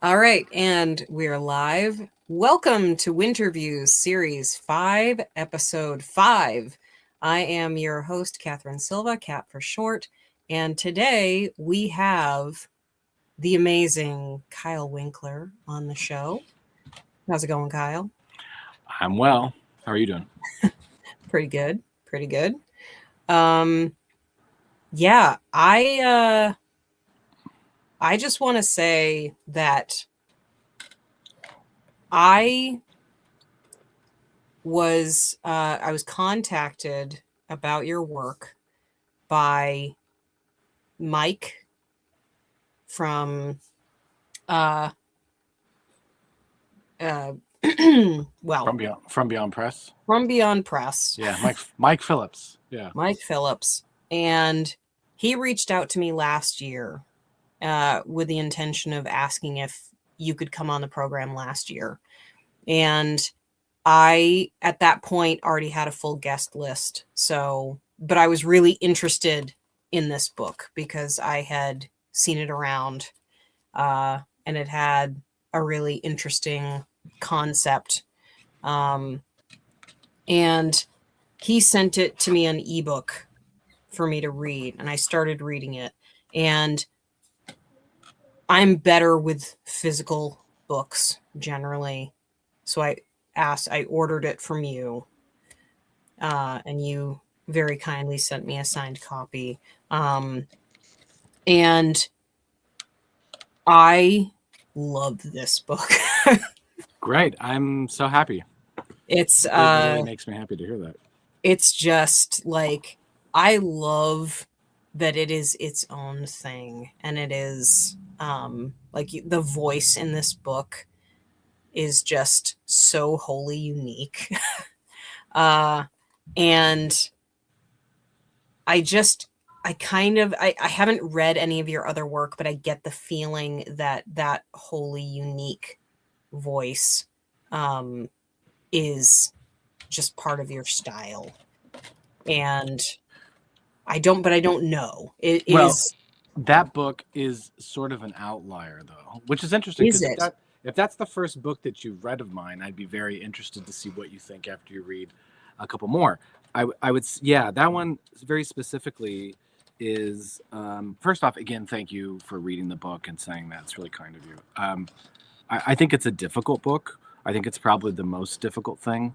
All right, and we're live. Welcome to Winterviews Series 5, Episode 5. I am your host, Catherine Silva, Cat for short, and today we have the amazing Kyle Winkler on the show. How's it going, Kyle? I'm well. How are you doing? Pretty good, pretty good. Um, yeah, I just want to say that I was contacted about your work by Mike from uh uh well, From Beyond Press. from Beyond Press. Yeah, Mike Phillips. Yeah. Mike Phillips, and he reached out to me last year with the intention of asking if you could come on the program last year. And I, at that point, already had a full guest list. So, but I was really interested in this book because I had seen it around and it had a really interesting concept. And he sent it to me on ebook for me to read, and I started reading it. And I'm better with physical books generally. So I ordered it from you, and you very kindly sent me a signed copy. And I love this book. Great. I'm so happy. It's It really makes me happy to hear that. it's just like I love that it is its own thing, and it is like the voice in this book is just so wholly unique. uh and I just I haven't read any of your other work, but I get the feeling that that wholly unique voice um is just part of your style. And I don't know. It Well, is that book is sort of an outlier, though, which is interesting is because it? if that's the first book that you've read of mine, I'd be very interested to see what you think after you read a couple more. I would, yeah, that one very specifically is, first off, again, thank you for reading the book and saying that. It's really kind of you. I think it's a difficult book. I think it's probably the most difficult thing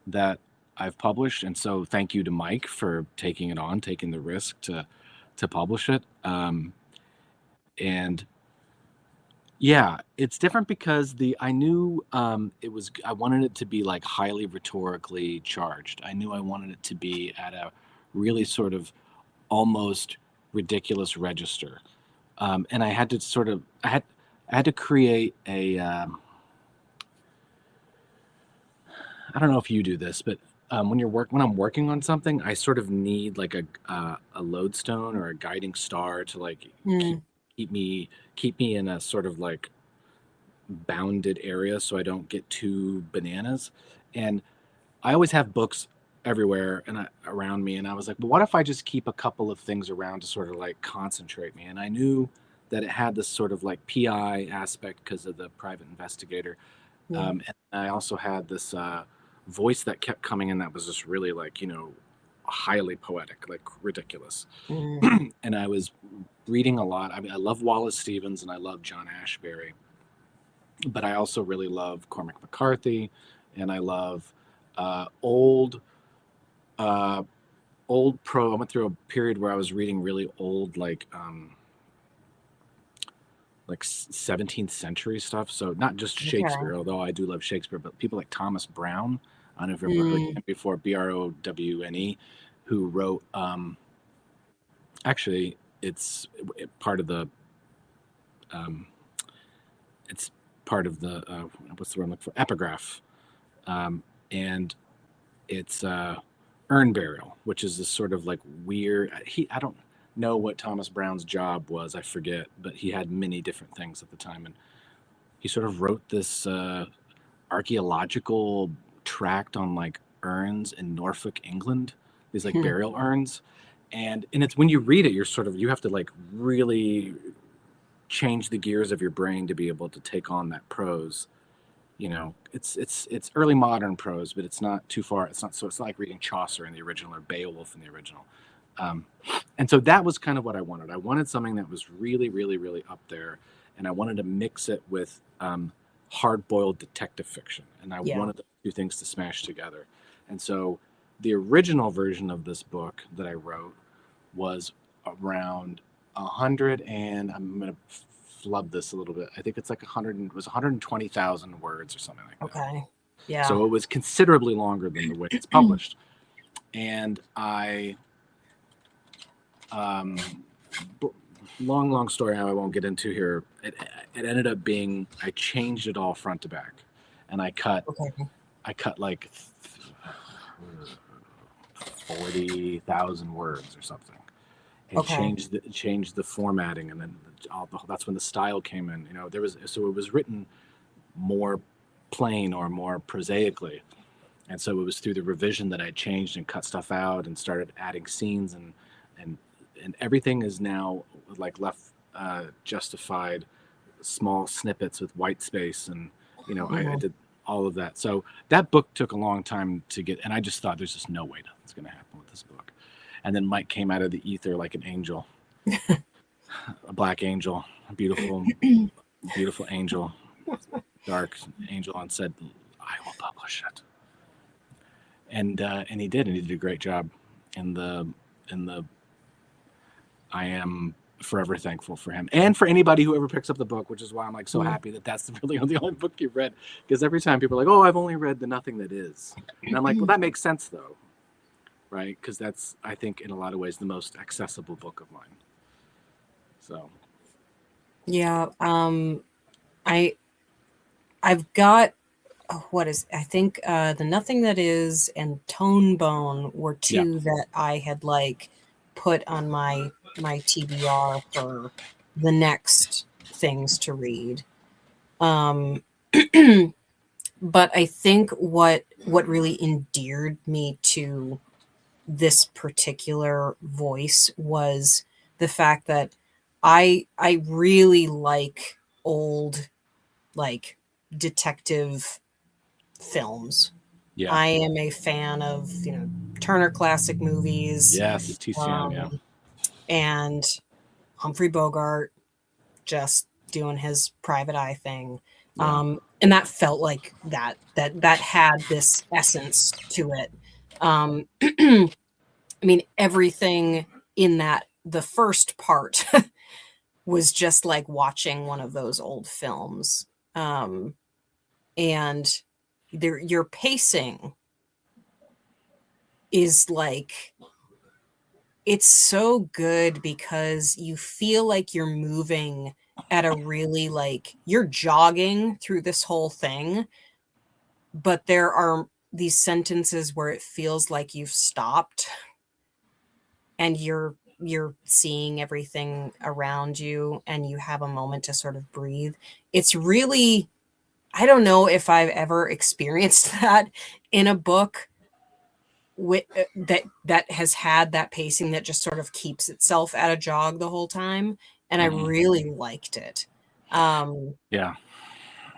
that I've published, and so thank you to Mike for taking it on, taking the risk to publish it. And yeah, it's different because I knew I wanted it to be like highly rhetorically charged. I knew I wanted it to be at a really sort of almost ridiculous register, and I had to I had to create a I don't know if you do this, but when I'm working on something, I sort of need like a lodestone or a guiding star to like Mm, keep me in a sort of like bounded area so I don't get too bananas. And I always have books everywhere around me, and I was like, well, what if I just keep a couple of things around to sort of like concentrate me? And I knew that it had this sort of like PI aspect because of the private investigator, yeah. and I also had this voice that kept coming in that was just really like, highly poetic, like ridiculous. Mm, And I was reading a lot. I mean, I love Wallace Stevens and I love John Ashbery, but I also really love Cormac McCarthy, and I love old uh, old pro. I went through a period where I was reading really old, like 17th century stuff. So not just okay. Shakespeare, although I do love Shakespeare, but people like Thomas Brown. I don't know if you've ever heard Mm, him before. Browne, who wrote. Actually, it's part of the. Um, it's part of the what's the word I'm looking for? Epigraph, and it's urn burial, which is this sort of like weird. I don't know what Thomas Brown's job was. I forget, but he had many different things at the time, and he sort of wrote this archaeological tract on like urns in Norfolk, England. These like hmm, burial urns, and it's when you read it, you have to like really change the gears of your brain to be able to take on that prose. It's early modern prose, but it's not too far. It's not like reading Chaucer in the original or Beowulf in the original. And so that was kind of what I wanted. I wanted something that was really, really, really up there, and I wanted to mix it with hard-boiled detective fiction, and I wanted the two things to smash together. And so the original version of this book that I wrote was around 100, and I'm going to flub this a little bit. I think it's like 100, it was 120,000 words or something like that. Okay. Yeah. So it was considerably longer than the way it's published. And I, long story I won't get into here. It ended up being, I changed it all front to back, and I cut like 40,000 words or something. And changed the formatting, and then that's when the style came in. It was written more plain or more prosaically, and so it was through the revision that I changed and cut stuff out and started adding scenes, and everything is now like left justified small snippets with white space, and I did all of that. So that book took a long time to get, and I just thought there's just no way that's going to happen with this book. And then Mike came out of the ether like an angel, a black angel, a beautiful angel, dark angel, and said, "I will publish it." And he did, and he did a great job. And I am forever thankful for him, and for anybody who ever picks up the book, which is why I'm like so happy that that's really the only book you've read. Because every time people are like, "Oh, I've only read The Nothing That Is," and I'm like, well, that makes sense though. Right, because that's, I think, in a lot of ways, the most accessible book of mine. So, yeah, I've got I think The Nothing That Is and Tone Bone were two that I had like put on my TBR for the next things to read. But I think what really endeared me to this particular voice was the fact that I really like old, like, detective films. yeah, I am a fan of Turner Classic Movies. Yes, TCM, and Humphrey Bogart just doing his private eye thing. And that felt like that had this essence to it. I mean, everything in the first part was just like watching one of those old films. And your pacing is like, it's so good because you feel like you're moving at a really, like, you're jogging through this whole thing, but there are these sentences where it feels like you've stopped and you're seeing everything around you and you have a moment to sort of breathe. It's really, I don't know if I've ever experienced that in a book with that has had that pacing that just sort of keeps itself at a jog the whole time. And I really liked it. yeah.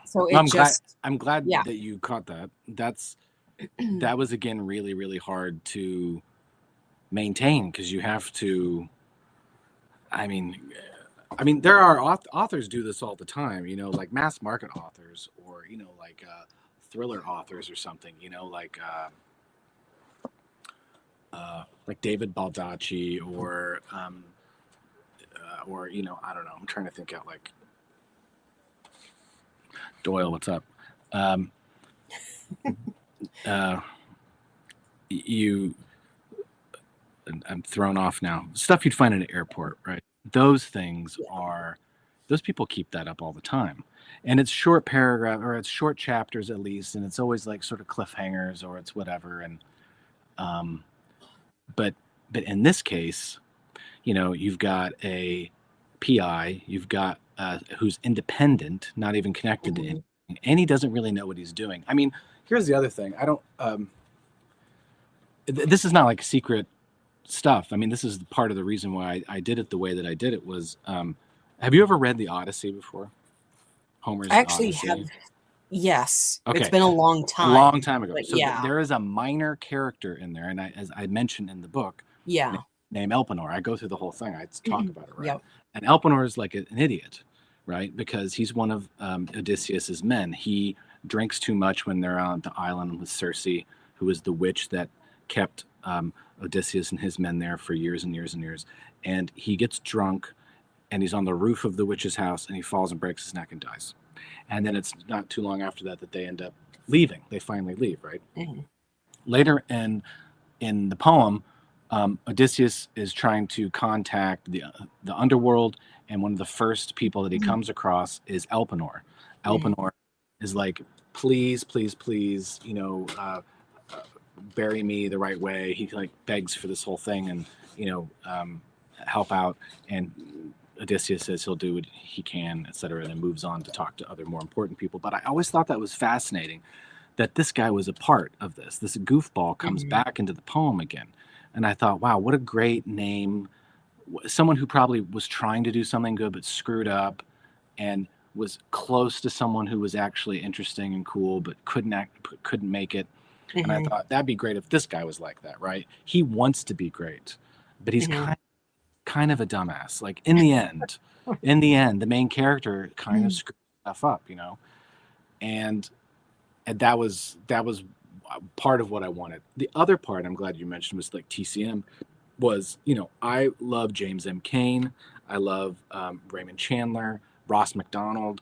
So I'm glad that you caught that. That was, again, really, really hard to maintain, because you have to, I mean there are authors do this all the time, like mass market authors, or like thriller authors or something, like David Baldacci, or I don't know, I'm trying to think out, like Doyle, what's up? I'm thrown off now. Stuff you'd find at an airport, right? Those things those people keep that up all the time. And it's short paragraph, or it's short chapters at least, and it's always like sort of cliffhangers, or it's whatever. And but in this case, you've got a PI, you've got who's independent, not even connected to anything, and he doesn't really know what he's doing. I mean, here's the other thing. I don't this is not like secret stuff. I mean, this is part of the reason why I did it the way that I did it was, Have you ever read the Odyssey before? Homer's I actually have. Odyssey? Yes, it's Okay, been a long a time, long time ago. but So yeah, there is a minor character in there, and as I mentioned in the book, yeah. named Elpenor. I go through the whole thing. I talk about it, right? Yep. And Elpenor is like an idiot, right? Because he's one of Odysseus's men. He drinks too much when they're on the island with Circe, who is the witch that kept Odysseus and his men there for years and years and years. And he gets drunk, and he's on the roof of the witch's house, and he falls and breaks his neck and dies. And then it's not too long after that they end up leaving. They finally leave, right? Mhm. Later in the poem, Odysseus is trying to contact the underworld, and one of the first people that he comes across is Elpenor. Mhm. Elpenor is like, please, please, please, bury me the right way. He like begs for this whole thing, and help out. And Odysseus says he'll do what he can, etc., and then moves on to talk to other more important people. But I always thought that was fascinating that this guy was a part of this. This goofball comes Mhm. back into the poem again. And I thought, wow, what a great name. Someone who probably was trying to do something good but screwed up, and was close to someone who was actually interesting and cool but couldn't make it. And I Mhm. thought that'd be great if this guy was like that, right? He wants to be great, but he's Mhm. kind of a dumbass. Like in the end, the main character kind of Mhm. screwed stuff up, and that was part of what I wanted. The other part I'm glad you mentioned was like TCM was, I love James M. Cain. I love Raymond Chandler, Ross McDonald,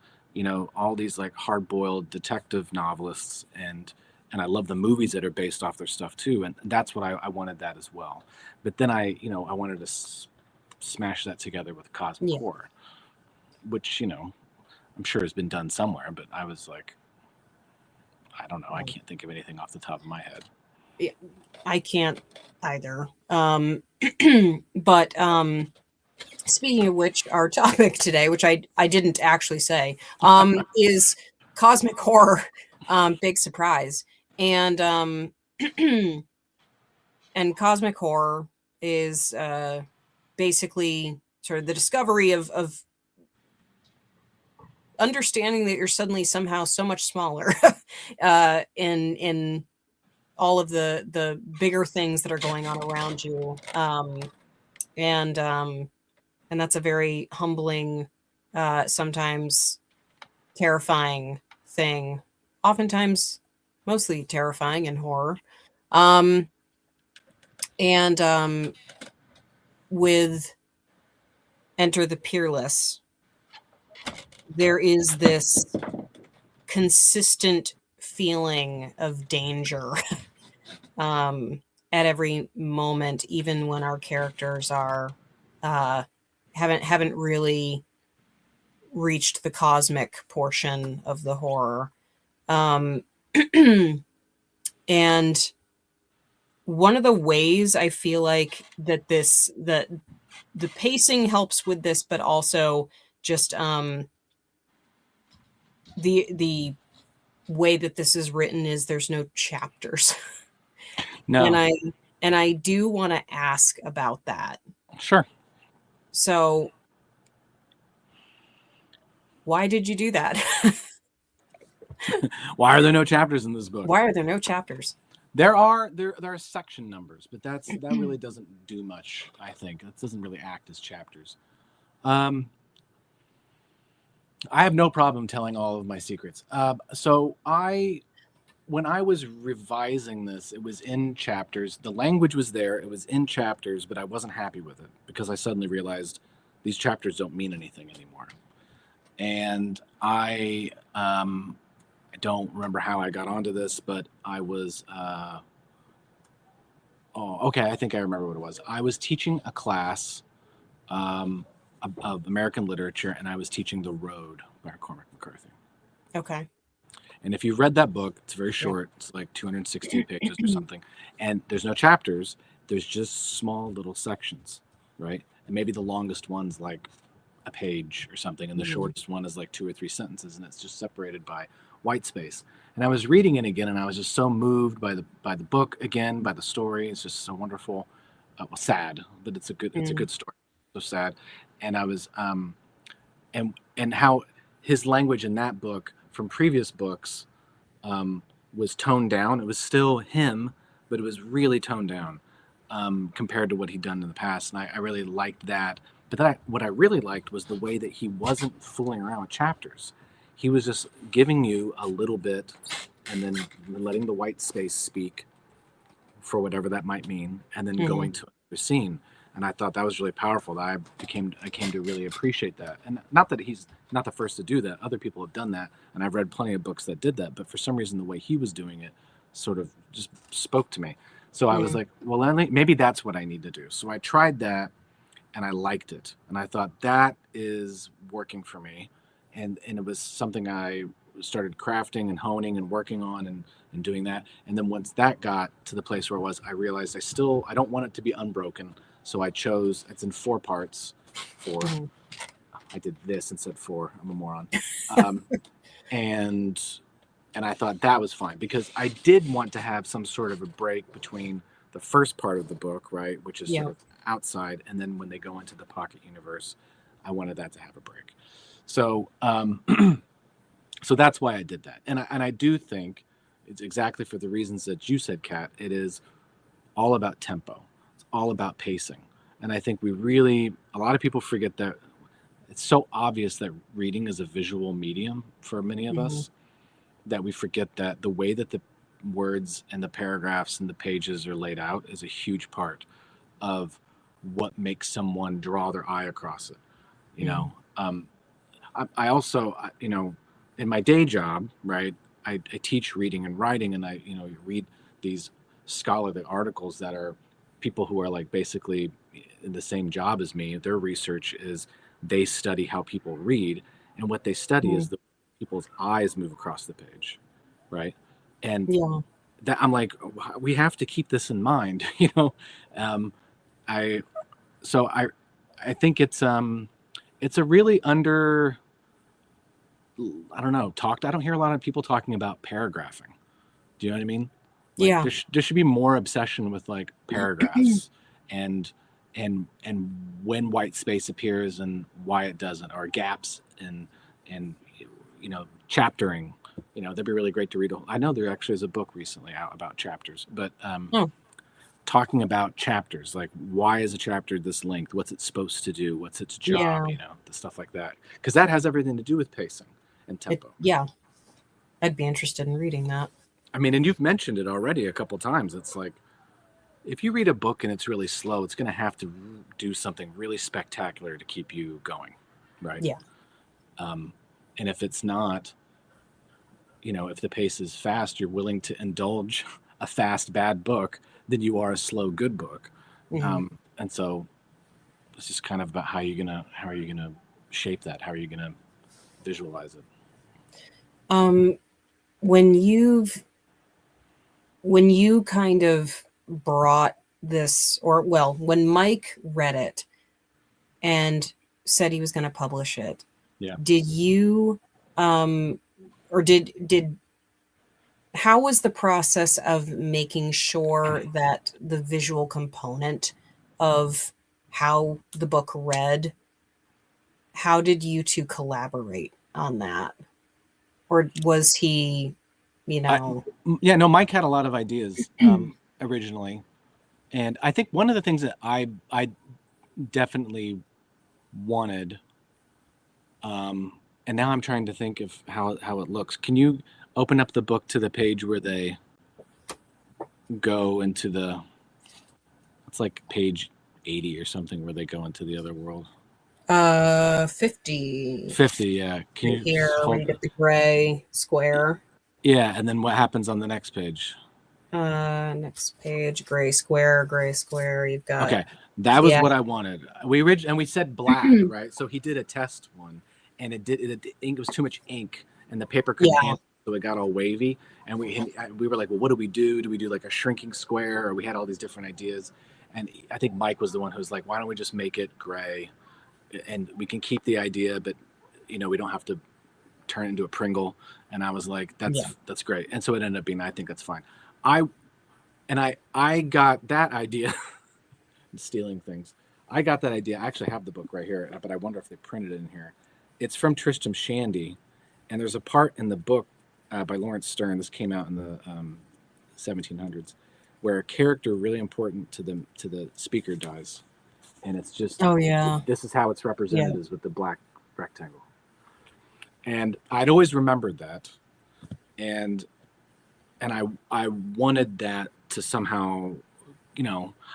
all these like hard-boiled detective novelists, and I love the movies that are based off their stuff too. And that's what I wanted that as well. But then I wanted to smash that together with cosmic Yeah. horror, which, I'm sure has been done somewhere, but I was like, I don't know. I can't think of anything off the top of my head. Yeah, I can't either. But speaking of which, our topic today, which I didn't actually say, is cosmic horror. Big surprise, and and cosmic horror is basically sort of the discovery of understanding that you're suddenly somehow so much smaller in all of the bigger things that are going on around you, and and that's a very humbling, sometimes terrifying thing, oftentimes mostly terrifying in horror. um and With Enter the Peerless, there is this consistent feeling of danger at every moment, even when our characters are uh, haven't really reached the cosmic portion of the horror. Um, and one of the ways I feel like that the pacing helps with this, but also just the way that this is written is there's no chapters. and No, I and I do want to ask about that. sure. So why did you do that? Why are there no chapters in this book? Why are there no chapters? There are section numbers, but that really doesn't do much. I think it doesn't really act as chapters. Um, I have no problem telling all of my secrets. When I was revising this, it was in chapters. The language was there. It was in chapters, but I wasn't happy with it because I suddenly realized these chapters don't mean anything anymore. And I don't remember how I got onto this, but I was oh, okay. I think I remember what it was. I was teaching a class um, of American literature, and I was teaching The Road by Cormac McCarthy. Okay. And if you've read that book, it's very Yeah. short. It's like 260 pages or something. And there's no chapters. There's just small little sections, right? And maybe the longest one's like a page or something, and the Mhm. shortest one is like 2 or 3 sentences, and it's just separated by white space. And I was reading it again, and I was just so moved by the book again, by the story. It's just so wonderful. Well, sad, but it's a good Mm. story. So sad, and I was and how his language in that book from previous books was toned down. It was still him, but it was really toned down compared to what he'd done in the past. And I really liked that. But what I really liked was the way that he wasn't fooling around with chapters. He was just giving you a little bit and then letting the white space speak for whatever that might mean, and then going to another scene. And I thought that was really powerful. That I came to really appreciate that. And not that he's not the first to do that. Other people have done that, and I've read plenty of books that did that. But for some reason, the way he was doing it sort of just spoke to me. So I was like, well, maybe that's what I need to do. So I tried that, and I liked it, and I thought that is working for me, and it was something I started crafting and honing and working on and doing that. And then once that got to the place where it was, I realized I don't want it to be unbroken. So I chose, it's in 4 parts. I did this and said 4. I'm a moron. And I thought that was fine because I did want to have some sort of a break between the first part of the book, right, which is sort of outside, and then when they go into the pocket universe, I wanted that to have a break. So so that's why I did that. And I do think it's exactly for the reasons that you said, Kat. It is all about tempo. It's all about pacing. And I think a lot of people forget that it's so obvious that reading is a visual medium for many of us that we forget that the way that the words and the paragraphs and the pages are laid out is a huge part of what makes someone draw their eye across it. You know, I also, in my day job, right, I teach reading and writing, and you read these scholarly articles that are people who are like basically in the same job as me. Their research is they study how people read, and what they study is the people's eyes move across the page, right? And that I'm like, we have to keep this in mind, I think it's a really I don't know, I don't hear a lot of people talking about paragraphing. Do you know what I mean? Like there should be more obsession with like paragraphs and when white space appears and why it doesn't, or gaps and chaptering. That'd be really great to read. I know there actually is a book recently out about chapters, but talking about chapters, like why is a chapter this length? What's it supposed to do? What's its job? The stuff like that, because that has everything to do with pacing and tempo. I'd be interested in reading that. I mean, and you've mentioned it already a couple times. It's like, if you read a book and it's really slow, it's going to have to do something really spectacular to keep you going, right? Yeah. And if it's not, if the pace is fast, you're willing to indulge a fast, bad book, then you are a slow, good book. And so it's just kind of about how are you gonna shape that? How are you gonna visualize it? When you kind of brought this, when Mike read it and said he was going to publish it, did you, or did how was the process of making sure that the visual component of how the book read, how did you two collaborate on that? Or was he, Mike had a lot of ideas originally. And I think one of the things that I definitely wanted, and now I'm trying to think of how it looks. Can you open up the book to the page where they go into it's like page 80 or something, where they go into the other world? 50. 50, yeah. Can you here when you get the gray square? Yeah, and then what happens on the next page? Next page, gray square. You've got. Okay, that was what I wanted. We said black, right? So he did a test one, and the ink was too much ink, and the paper couldn't handle it, so it got all wavy. And we were like, well, what do we do? Do we do like a shrinking square? Or we had all these different ideas, and I think Mike was the one who was like, why don't we just make it gray, and we can keep the idea, but we don't have to turn it into a Pringle. And I was like, that's great. And so it ended up being, I think that's fine. I got that idea. Stealing things. I got that idea. I actually have the book right here, but I wonder if they printed it in here. it's from Tristram Shandy, and there's a part in the book by Lawrence Stern. This came out in the 1700s, where a character really important to the speaker dies, and it's just Oh yeah. this is how it's Yeah. represented is with the black rectangle. And I'd always remembered that, and I wanted that to somehow,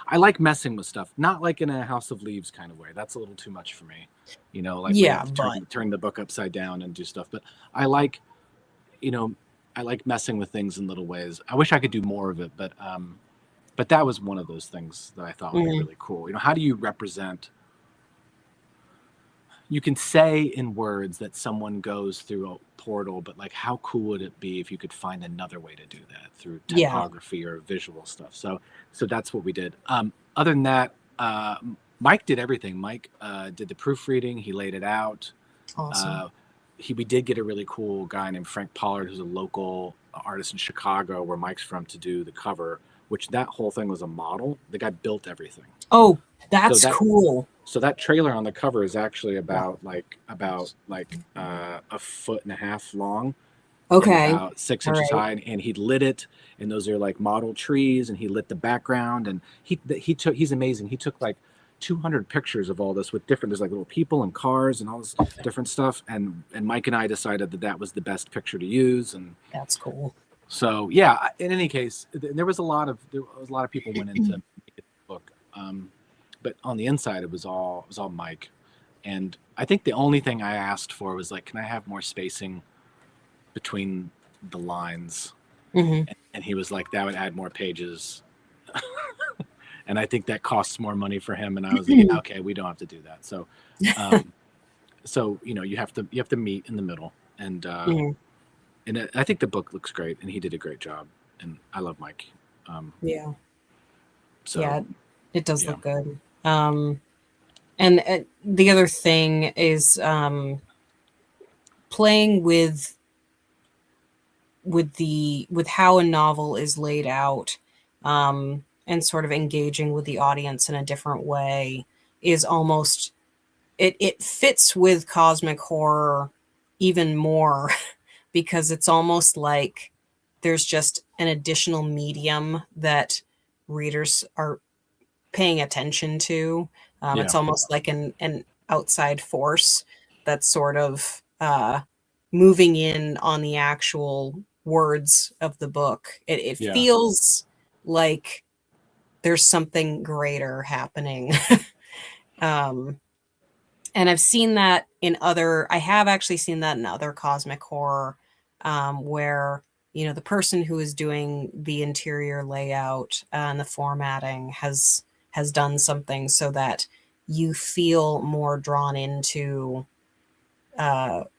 I like messing with stuff, not like in a House of Leaves kind of way. That's a little too much for me, like we Yeah, have to but turn the book upside down and do stuff. But I like, you know, I like messing with things in little ways. I wish I could do more of it, but that was one of those things that I thought would be really cool. How do you represent? You can say in words that someone goes through a portal, but like how cool would it be if you could find another way to do that through yeah. typography or visual stuff? So that's what we did. Other than that, Mike did everything. Mike did the proofreading. He laid it out. Awesome. We did get a really cool guy named Frank Pollard, who's a local artist in Chicago, where Mike's from, to do the cover. Which that whole thing was a model. The guy built everything. Oh, that's cool. So that trailer on the cover is actually about a foot and a half long, Okay. and about 6 inches high, and he lit it, and those are like model trees, and he lit the background, and he's amazing. He took like 200 pictures of all this with different, there's like little people and cars and all this different stuff, and Mike and I decided that was the best picture to use, and that's cool. So yeah, in any case, there was a lot of people went into the book. But on the inside, it was all Mike, and I think the only thing I asked for was like, can I have more spacing between the lines? And he was like, that would add more pages, and I think that costs more money for him. And I was like, okay, we don't have to do that. So, you have to meet in the middle, and and I think the book looks great, and he did a great job, and I love Mike. Yeah. So yeah, it does look good. And the other thing is playing with how a novel is laid out, and sort of engaging with the audience in a different way is almost it fits with cosmic horror even more because it's almost like there's just an additional medium that readers are paying attention to. It's almost like an outside force that's sort of moving in on the actual words of the book. It feels like there's something greater happening. And I've seen that I have actually seen that in other cosmic horror, where, the person who is doing the interior layout and the formatting has done something so that you feel more drawn into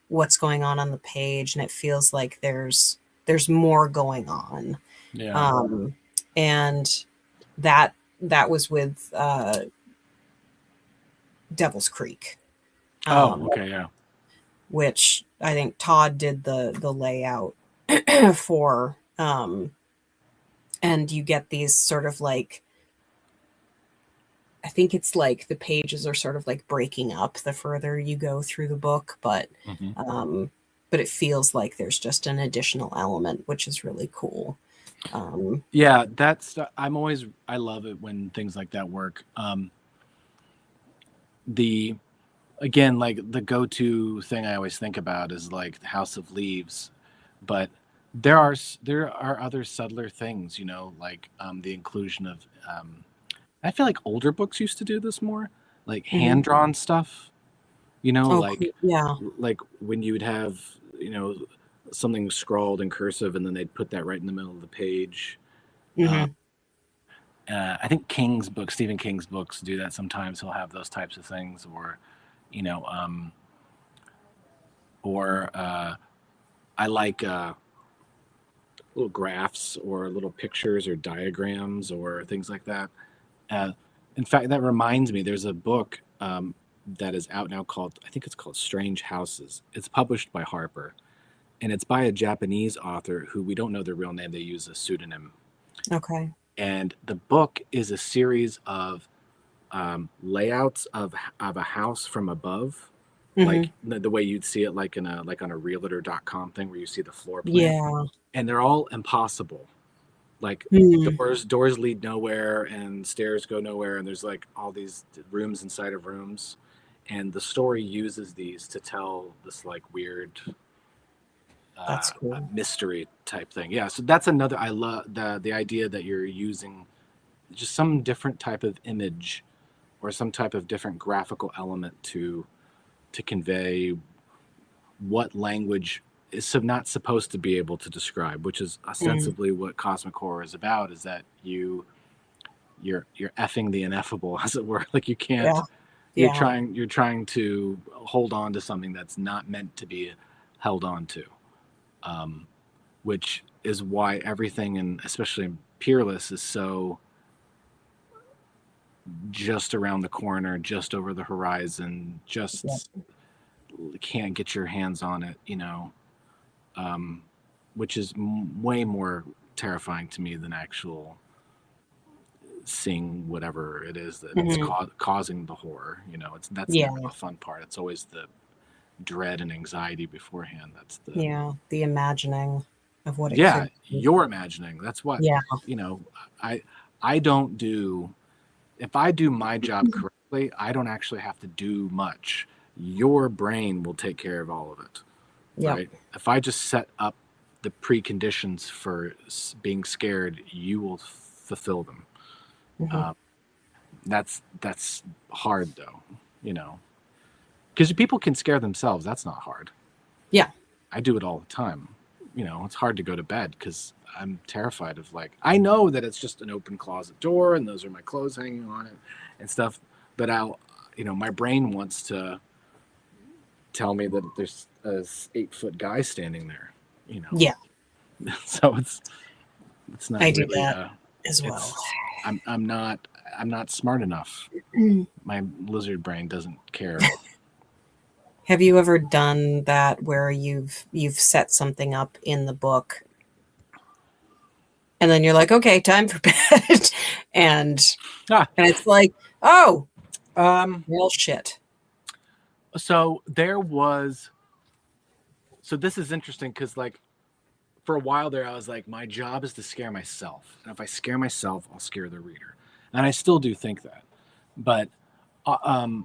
what's going on the page, and it feels like there's more going on. And that was with Devil's Creek. Which I think Todd did the layout for, and you get these sort of like, I think it's like the pages are sort of like breaking up the further you go through the book, but it feels like there's just an additional element, which is really cool. That's I love it when things like that work. Again, like the go-to thing I always think about is like the House of Leaves, but there are other subtler things, like the inclusion of I feel like older books used to do this more, like hand-drawn stuff, like when you would have something scrawled in cursive and then they'd put that right in the middle of the page. I think Stephen King's books do that sometimes. He'll have those types of things, or I like little graphs or little pictures or diagrams or things like that. In fact, that reminds me, there's a book that is out now I think it's called Strange Houses. It's published by Harper, and it's by a Japanese author who we don't know their real name. They use a pseudonym. Okay. And the book is a series of layouts of a house from above, like Mhm. the way you'd see it like in a like on a realtor.com thing where you see the floor plan, Yeah. and they're all impossible. Like Mm. doors lead nowhere and stairs go nowhere, and there's like all these rooms inside of rooms, and the story uses these to tell this like weird That's cool. mystery type thing. Yeah, so that's another. I love the idea that you're using just some different type of image or some type of different graphical element to convey what language is not supposed to be able to describe, which is Mm. ostensibly what cosmic horror is about. Is that you're effing the ineffable, as it were. Like you Yeah. can't. Yeah. You're trying to hold on to something that's not meant to be held on to, um, which is why everything, and especially in Peerless, is so just around the corner, just over the horizon, Yeah. just can't get your hands on it, you know, um, which is way more terrifying to me than actual seeing whatever it is that's Mhm. causing the horror. You know, that's Yeah. never the fun part. It's always the dread and anxiety beforehand. That's the Yeah. The imagining of what it yeah, could be. you're imagining. That's what, Yeah. you know. I I don't do if I do my job correctly, I don't actually have to do much. Your brain will take care of all of it, Yep. right? If I just set up the preconditions for being scared, you will fulfill them. Mhm. Um, that's hard though, you know, because people can scare themselves. That's not hard. Yeah. I do it all the time. You know, it's hard to go to bed because I'm terrified of like I know that it's just an open closet door and those are my clothes hanging on it and stuff, but I'll you know my brain wants to tell me that there's a 8-foot guy standing there. You know, Yeah. so it's I not do really that as well. it's I'm not smart enough. Mm. My lizard brain doesn't care. Have you ever done that where you've set something up in the book and then you're like, okay, time for bed, and Ah, it's like, oh, um, well, shit. so there was so this is interesting because like for a while there I was like my job is to scare myself, and if I scare myself I'll scare the reader, and I still do think that. But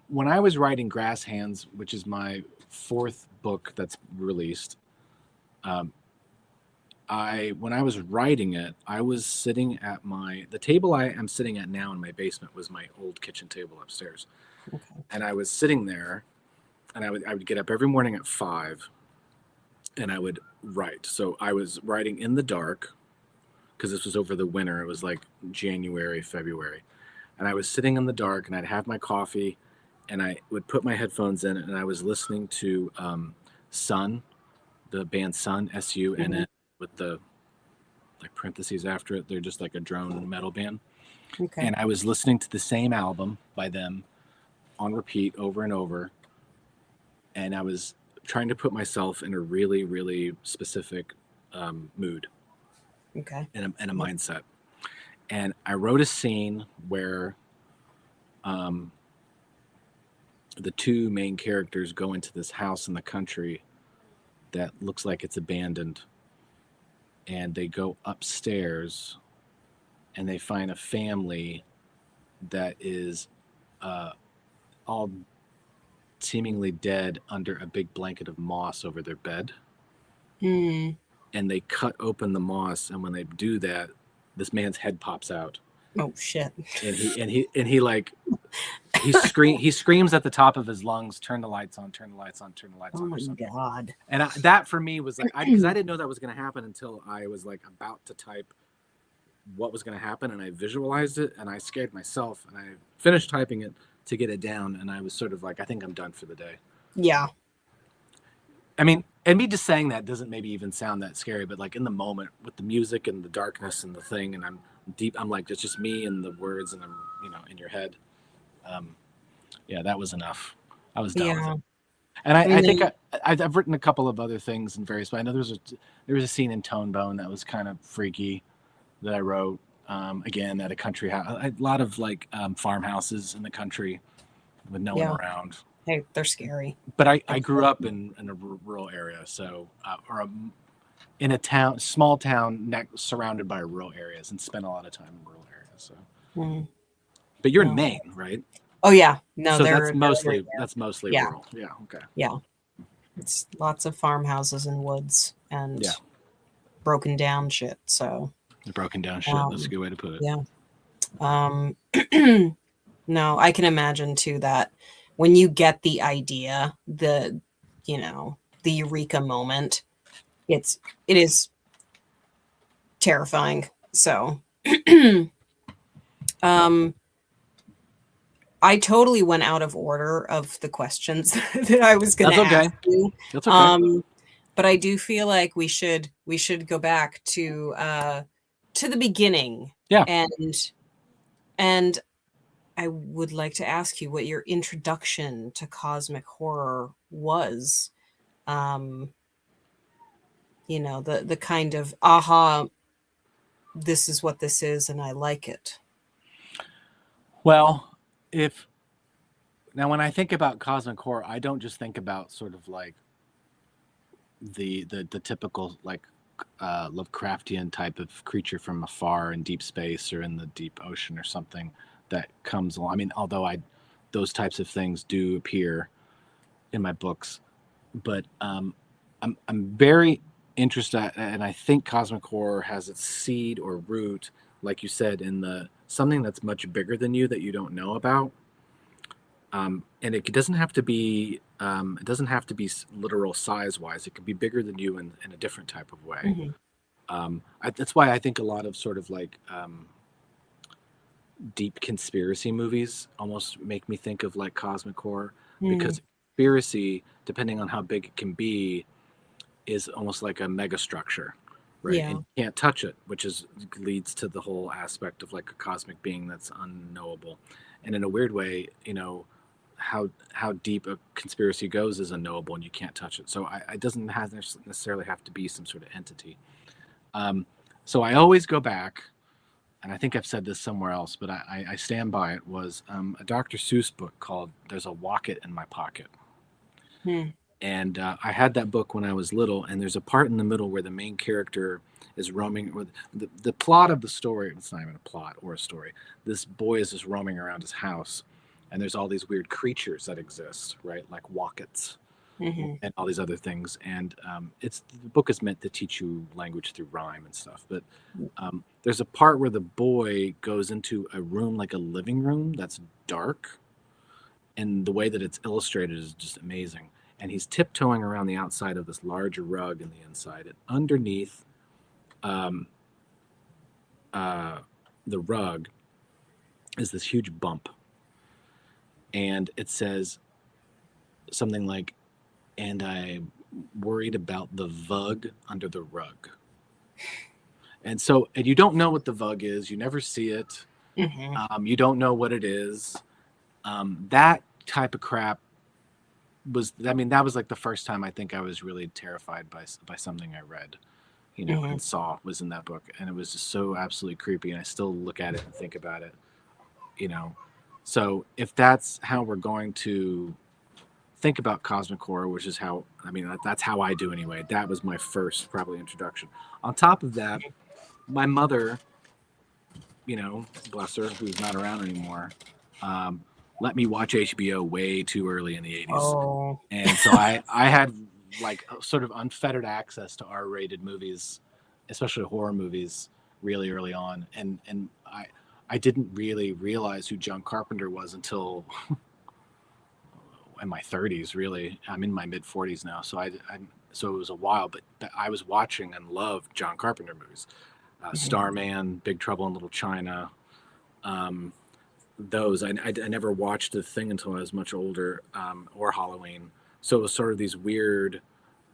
when I was writing Grass Hands, which is my fourth book that's released, um, I when I was writing it, I was sitting at the table I am sitting at now in my basement was my old kitchen table upstairs, Okay. and I was sitting there, and I would get up every morning at 5, and I would write. So I was writing in the dark because this was over the winter. It was like January, February, and I was sitting in the dark, and I'd have my coffee, and I would put my headphones in, and I was listening to Sun, the band Sun, Mhm. SUNN, with the like parentheses after it. They're just like a drone metal band. Okay. And I was listening to the same album by them on repeat over and over. And I was trying to put myself in a really, really specific mood Okay. and a Yep. mindset. And I wrote a scene where um, the two main characters go into this house in the country that looks like it's abandoned. And they go upstairs and they find a family that is uh, all seemingly dead under a big blanket of moss over their bed. Mm. And they cut open the moss, and when they do that, this man's head pops out, Oh shit. and he like he screams at the top of his lungs, "Turn the lights on! Turn the lights on! Turn the lights Oh on!" my or something. god. And that for me was like, because I didn't know that was going to happen until I was like about to type what was going to happen, and I visualized it, and I scared myself, and I finished typing it to get it down, and I was sort of like, I think I'm done for the day. Yeah. I mean, and me just saying that doesn't maybe even sound that scary, but like in the moment with the music and the darkness and the thing, and I'm like, it's just me and the words, and I'm, you know, in your head. Um, yeah, that was enough. I was done with it. Yeah. And I I mean, think they, I've written a couple of other things in various, but I know there was a scene in Tone Bone that was kind of freaky that I wrote, again, at a country house, a lot of like farmhouses in the country with no one yeah. around. they're scary. But I grew up in a rural area, so in a small town surrounded by rural areas, and spent a lot of time in rural areas. So, but you're in Maine, right? Oh yeah, no, so they're mostly yeah. rural. Yeah, okay. Yeah, it's lots of farmhouses and woods and broken down shit. So broken down shit. That's a good way to put it. Yeah. No, I can imagine too that when you get the idea, the eureka moment, it is terrifying. So I totally went out of order of the questions that I was going to ask you. That's okay. But I do feel like we should go back to the beginning. Yeah. And I would like to ask you what your introduction to cosmic horror was. The kind of aha, this is what this is, and I like it. Well, when I think about cosmic horror, I don't just think about sort of like the typical like Lovecraftian type of creature from afar in deep space or in the deep ocean or something that comes along. I mean, although those types of things do appear in my books, but I'm very interested, and I think cosmic horror has its seed or root, like you said, in something that's much bigger than you that you don't know about. And it doesn't have to be literal size wise. It can be bigger than you in a different type of way. That's why I think a lot of sort of like deep conspiracy movies almost make me think of like cosmic horror, because conspiracy, depending on how big it can be, is almost like a mega structure, right? Yeah. And you can't touch it, which leads to the whole aspect of like a cosmic being that's unknowable. And in a weird way, how deep a conspiracy goes is unknowable, and you can't touch it. So it doesn't necessarily have to be some sort of entity. So I always go back, and I think I've said this somewhere else, but I stand by it, was a Dr. Seuss book called There's a Wocket in My Pocket. And I had that book when I was little, and there's a part in the middle where the main character is roaming with the plot of the story. It's not even a plot or a story. This boy is just roaming around his house, and there's all these weird creatures that exist, right? Like wockets and all these other things. And the book is meant to teach you language through rhyme and stuff. But there's a part where the boy goes into a room, like a living room, that's dark. And the way that it's illustrated is just amazing. And he's tiptoeing around the outside of this large rug in the inside. And underneath the rug is this huge bump. And it says something like, "And I'm worried about the vug under the rug." And you don't know what the vug is. You never see it. You don't know what it is. That type of crap that was like the first time I think I was really terrified by something I read, and saw was in that book. And it was just so absolutely creepy. And I still look at it and think about it, So if that's how we're going to think about cosmic horror, which is that's how I do anyway. That was my first probably introduction. On top of that, my mother, bless her, who's not around anymore, let me watch HBO way too early in the 80s. Oh. And so I had like sort of unfettered access to R-rated movies, especially horror movies, really early on. And I didn't really realize who John Carpenter was until in my 30s, really. I'm in my mid 40s now. So so it was a while, but I was watching and loved John Carpenter movies. Starman, Big Trouble in Little China. Those I never watched The Thing until I was much older, or Halloween. So it was sort of these weird,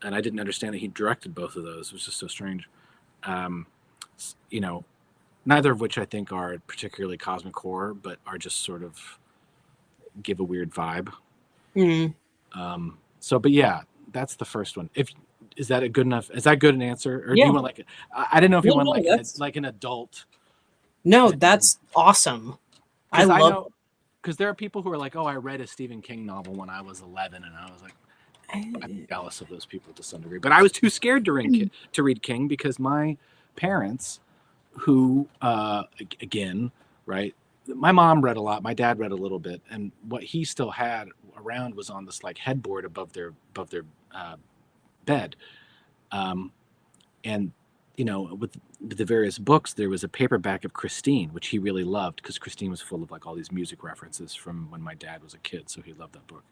and I didn't understand that he directed both of those. It was just so strange. Neither of which I think are particularly cosmic horror, but are just sort of give a weird vibe. But yeah, that's the first one. Is that a good enough? Is that good an answer, or do you want like? I didn't know if you want like an adult. No, that's awesome. I love. because there are people who are like, oh, I read a Stephen King novel when I was 11, and I was like, I'm jealous of those people to some degree. But I was too scared to read King because my parents, who again, right, my mom read a lot, my dad read a little bit, and what he still had around was on this like headboard above their bed, and with the various books, there was a paperback of Christine, which he really loved because Christine was full of like all these music references from when my dad was a kid, so he loved that book.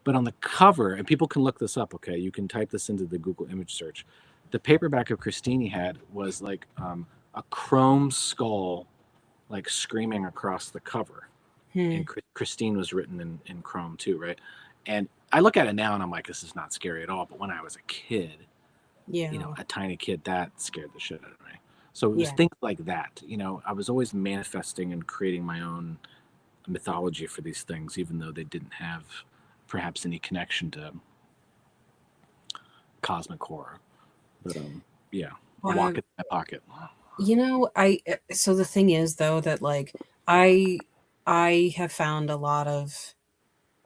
But on the cover, and people can look this up, okay, you can type this into the Google image search. The paperback of Christine he had was like a chrome skull, like screaming across the cover. And Christine was written in chrome too, right? And I look at it now and I'm like, this is not scary at all. But when I was a kid, a tiny kid, that scared the shit out of me. So it was things like that. I was always manifesting and creating my own mythology for these things, even though they didn't have perhaps any connection to cosmic horror. But a walk in my pocket. So the thing is though that like I have found a lot of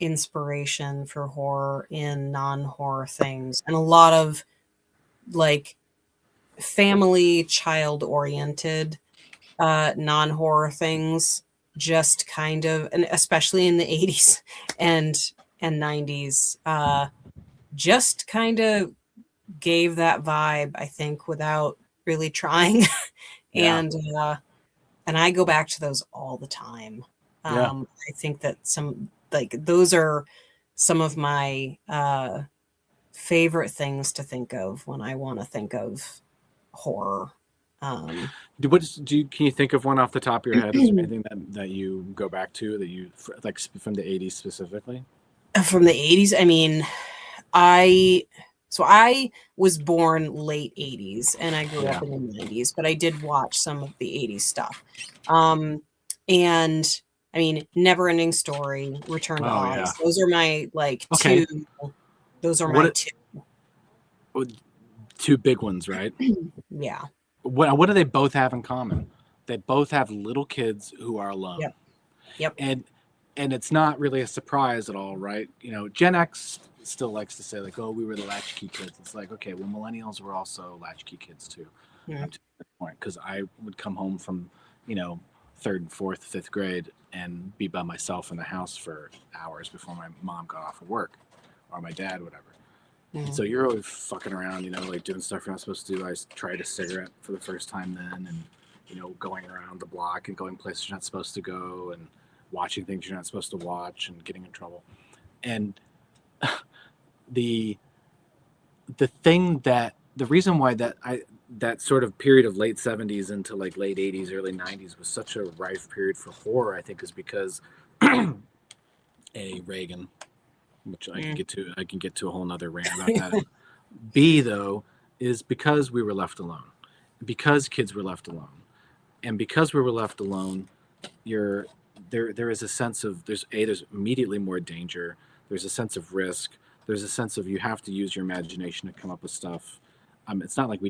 inspiration for horror in non-horror things, and a lot of like family child oriented non-horror things, just kind of, and especially in the 80s and 90s, just kind of gave that vibe, I think, without really trying. and I go back to those all the time. I think that those are some of my favorite things to think of when I want to think of horror. Can you think of one off the top of your head? Is there anything that you go back to that you like from the 80s specifically? From the 80s, I mean, I was born late 80s and I grew up in the 90s, but I did watch some of the 80s stuff. And I mean, Never Ending Story, Return to Oz. Those are my two. Those are my two big ones, right? Yeah. What do they both have in common? They both have little kids who are alone. Yep. And it's not really a surprise at all, right? Gen X still likes to say like, oh, we were the latchkey kids. It's like, okay, well, millennials were also latchkey kids too. Up to that point, because I would come home from, third and fourth, fifth grade and be by myself in the house for hours before my mom got off of work or my dad, whatever. And so you're always fucking around, like doing stuff you're not supposed to do. I tried a cigarette for the first time then, and going around the block and going places you're not supposed to go and watching things you're not supposed to watch and getting in trouble. And the reason why that sort of period of late 70s into like late 80s, early 90s was such a rife period for horror, I think, is because Reagan, which I can get to a whole nother rant about that. B, though, is because we were left alone, because kids were left alone, and because we were left alone, there is a sense of there's immediately more danger. There's a sense of risk. There's a sense of you have to use your imagination to come up with stuff. It's not like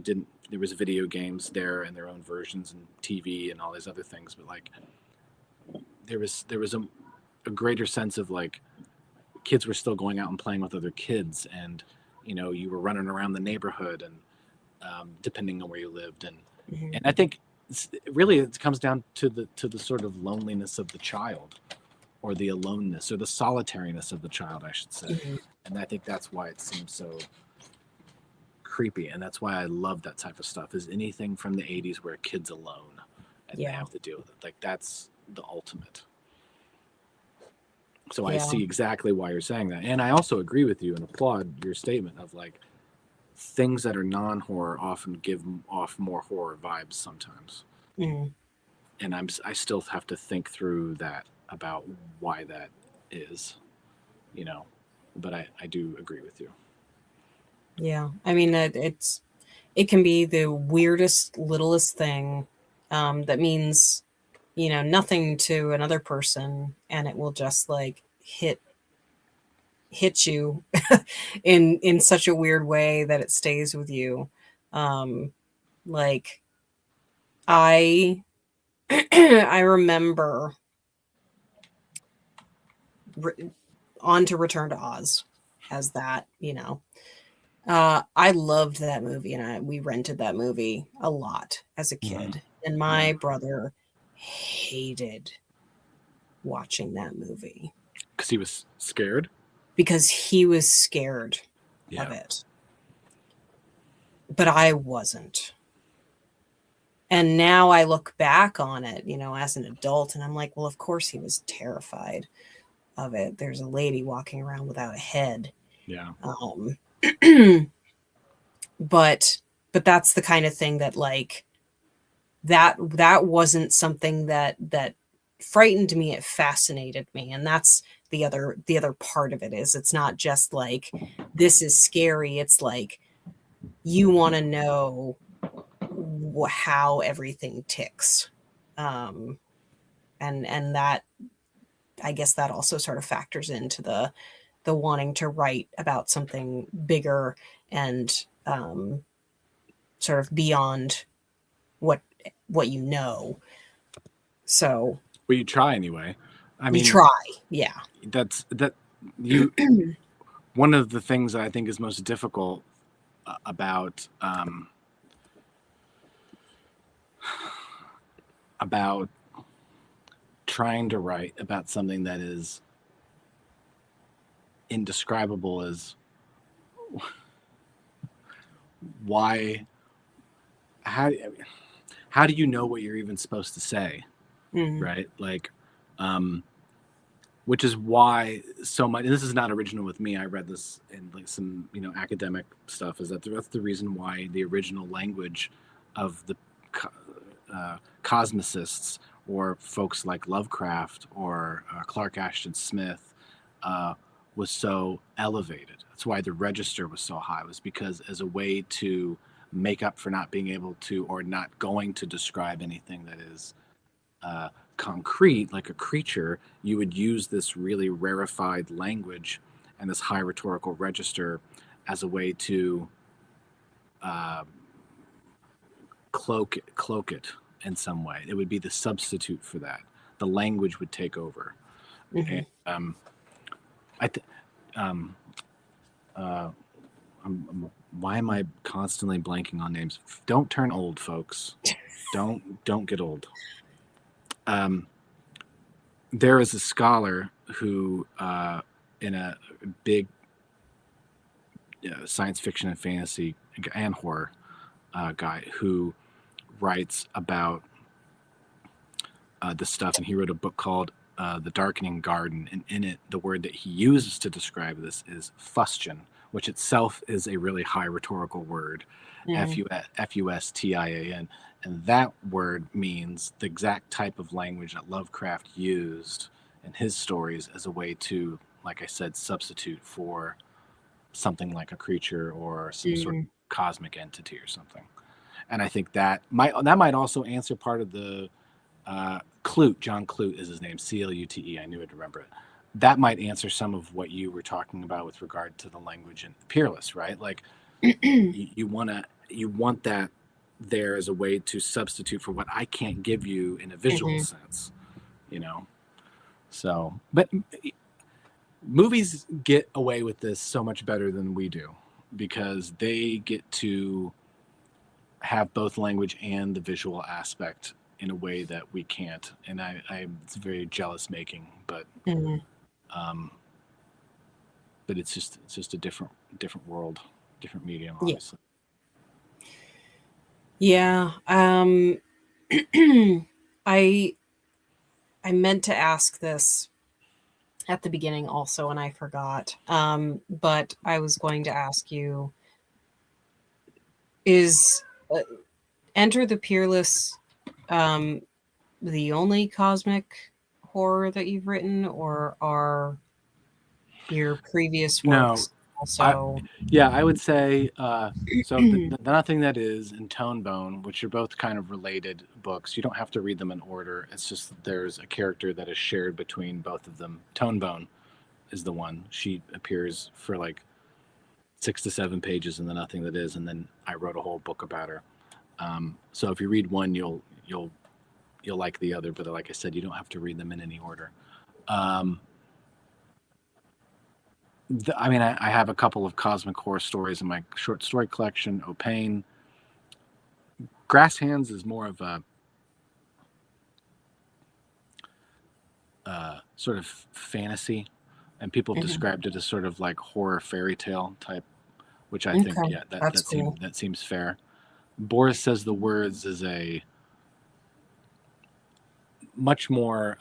there was video games there and their own versions and TV and all these other things, but like there was a greater sense of like kids were still going out and playing with other kids, and you were running around the neighborhood, and depending on where you lived, and I think it comes down to the sort of loneliness of the child, or the aloneness, or the solitariness of the child, I should say. And I think that's why it seems so creepy, and that's why I love that type of stuff. Is anything from the 80s where a kid's alone and they have to deal with it, like that's the ultimate. So I see exactly why you're saying that, and I also agree with you and applaud your statement of like things that are non-horror often give off more horror vibes sometimes. And I still have to think through that about why that is, but I do agree with you. Yeah, I mean it can be the weirdest, littlest thing that means nothing to another person, and it will just like hit you in such a weird way that it stays with you. Like I I remember on to Return to Oz as that, you know. I loved that movie, and we rented that movie a lot as a kid. And my brother hated watching that movie Because he was scared. because he was scared of it. But I wasn't. And now I look back on it, you know, as an adult, and I'm like, well, of course he was terrified of it. There's a lady walking around without a head. Yeah. But that's the kind of thing that, like, that wasn't something that frightened me. It fascinated me. And that's the other part of it, is it's not just like, this is scary. It's like, you want to know how everything ticks. And that, I guess that also sort of factors into the wanting to write about something bigger and sort of beyond what you know. So, Well, you try anyway. I mean, you try, yeah. That's you. One of the things that I think is most difficult about trying to write about something that is indescribable is why. How do you know what you're even supposed to say? Right? Like, which is why so much, and this is not original with me, I read this in like some, you know, academic stuff, is that that's the reason why the original language of the cosmicists, or folks like Lovecraft or Clark Ashton Smith, was so elevated. That's why the register was so high, was because as a way to make up for not being able to, or not going to describe anything that is concrete, like a creature, you would use this really rarefied language and this high rhetorical register as a way to cloak it in some way. It would be the substitute for that. The language would take over. And, why am I constantly blanking on names? Don't turn old, folks. Don't get old. There is a scholar who, in a big science fiction and fantasy and horror guy, who writes about this stuff, and he wrote a book called The Darkening Garden, and in it, the word that he uses to describe this is fustian, which itself is a really high rhetorical word, Fustian, and that word means the exact type of language that Lovecraft used in his stories as a way to, like I said, substitute for something like a creature or some sort of cosmic entity or something. And I think that might also answer part of the Clute. John Clute is his name, Clute. I knew I'd remember it. That might answer some of what you were talking about with regard to the language in Peerless, right? Like, you want that there as a way to substitute for what I can't give you in a visual sense, you know. So, but movies get away with this so much better than we do, because they get to have both language and the visual aspect in a way that we can't, and it's very jealous making, but it's just a different world, different medium, obviously. Yeah. I meant to ask this at the beginning also, and I forgot. But I was going to ask you, is Enter the Peerless the only cosmic horror that you've written, or are your previous works also? I would say so. The Nothing That Is and Tone Bone, which are both kind of related books, you don't have to read them in order. It's just there's a character that is shared between both of them. Tone Bone is the one. She appears for like 6 to 7 pages in The Nothing That Is, and then I wrote a whole book about her. So if you read one, you'll like the other, but like I said, you don't have to read them in any order. I mean, I have a couple of cosmic horror stories in my short story collection. Opain. Grass Hands is more of a sort of fantasy, and people have Mhm. described it as sort of like horror fairy tale type, which I think, Okay, yeah, that's cool. that seems fair. Boris Says the Words is a much more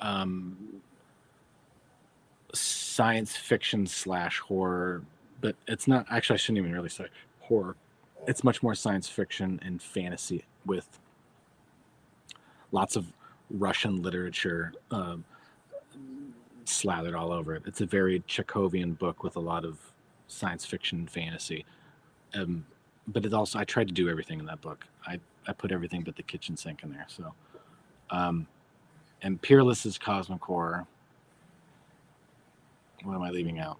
science fiction slash horror, but it's not actually. I shouldn't even really say horror. It's much more science fiction and fantasy with lots of Russian literature slathered all over it. It's a very Chekhovian book with a lot of science fiction and fantasy. Um, but it also, I tried to do everything in that book. I put everything but the kitchen sink in there. So, um, and Peerless is cosmic horror. What am I leaving out?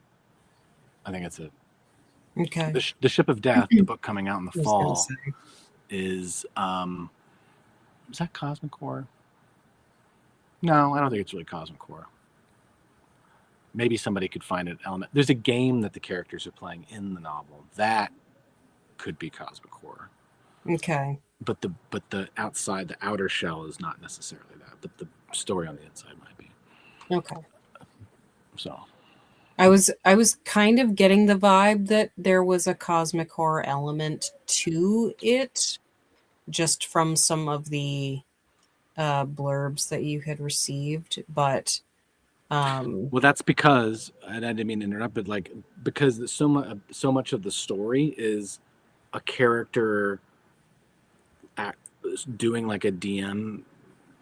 I think it's it. Okay. The Ship of Death, the book coming out in the I was gonna fall, say. is that cosmic horror? No, I don't think it's really cosmic horror. Maybe somebody could find an element. There's a game that the characters are playing in the novel that could be cosmic horror. Okay. But the outside, the outer shell is not necessarily that, but the story on the inside might be. Okay. So I was kind of getting the vibe that there was a cosmic horror element to it, just from some of the blurbs that you had received, but well, that's because, and I didn't mean to interrupt, but like because so much of the story is a character act, doing like a DM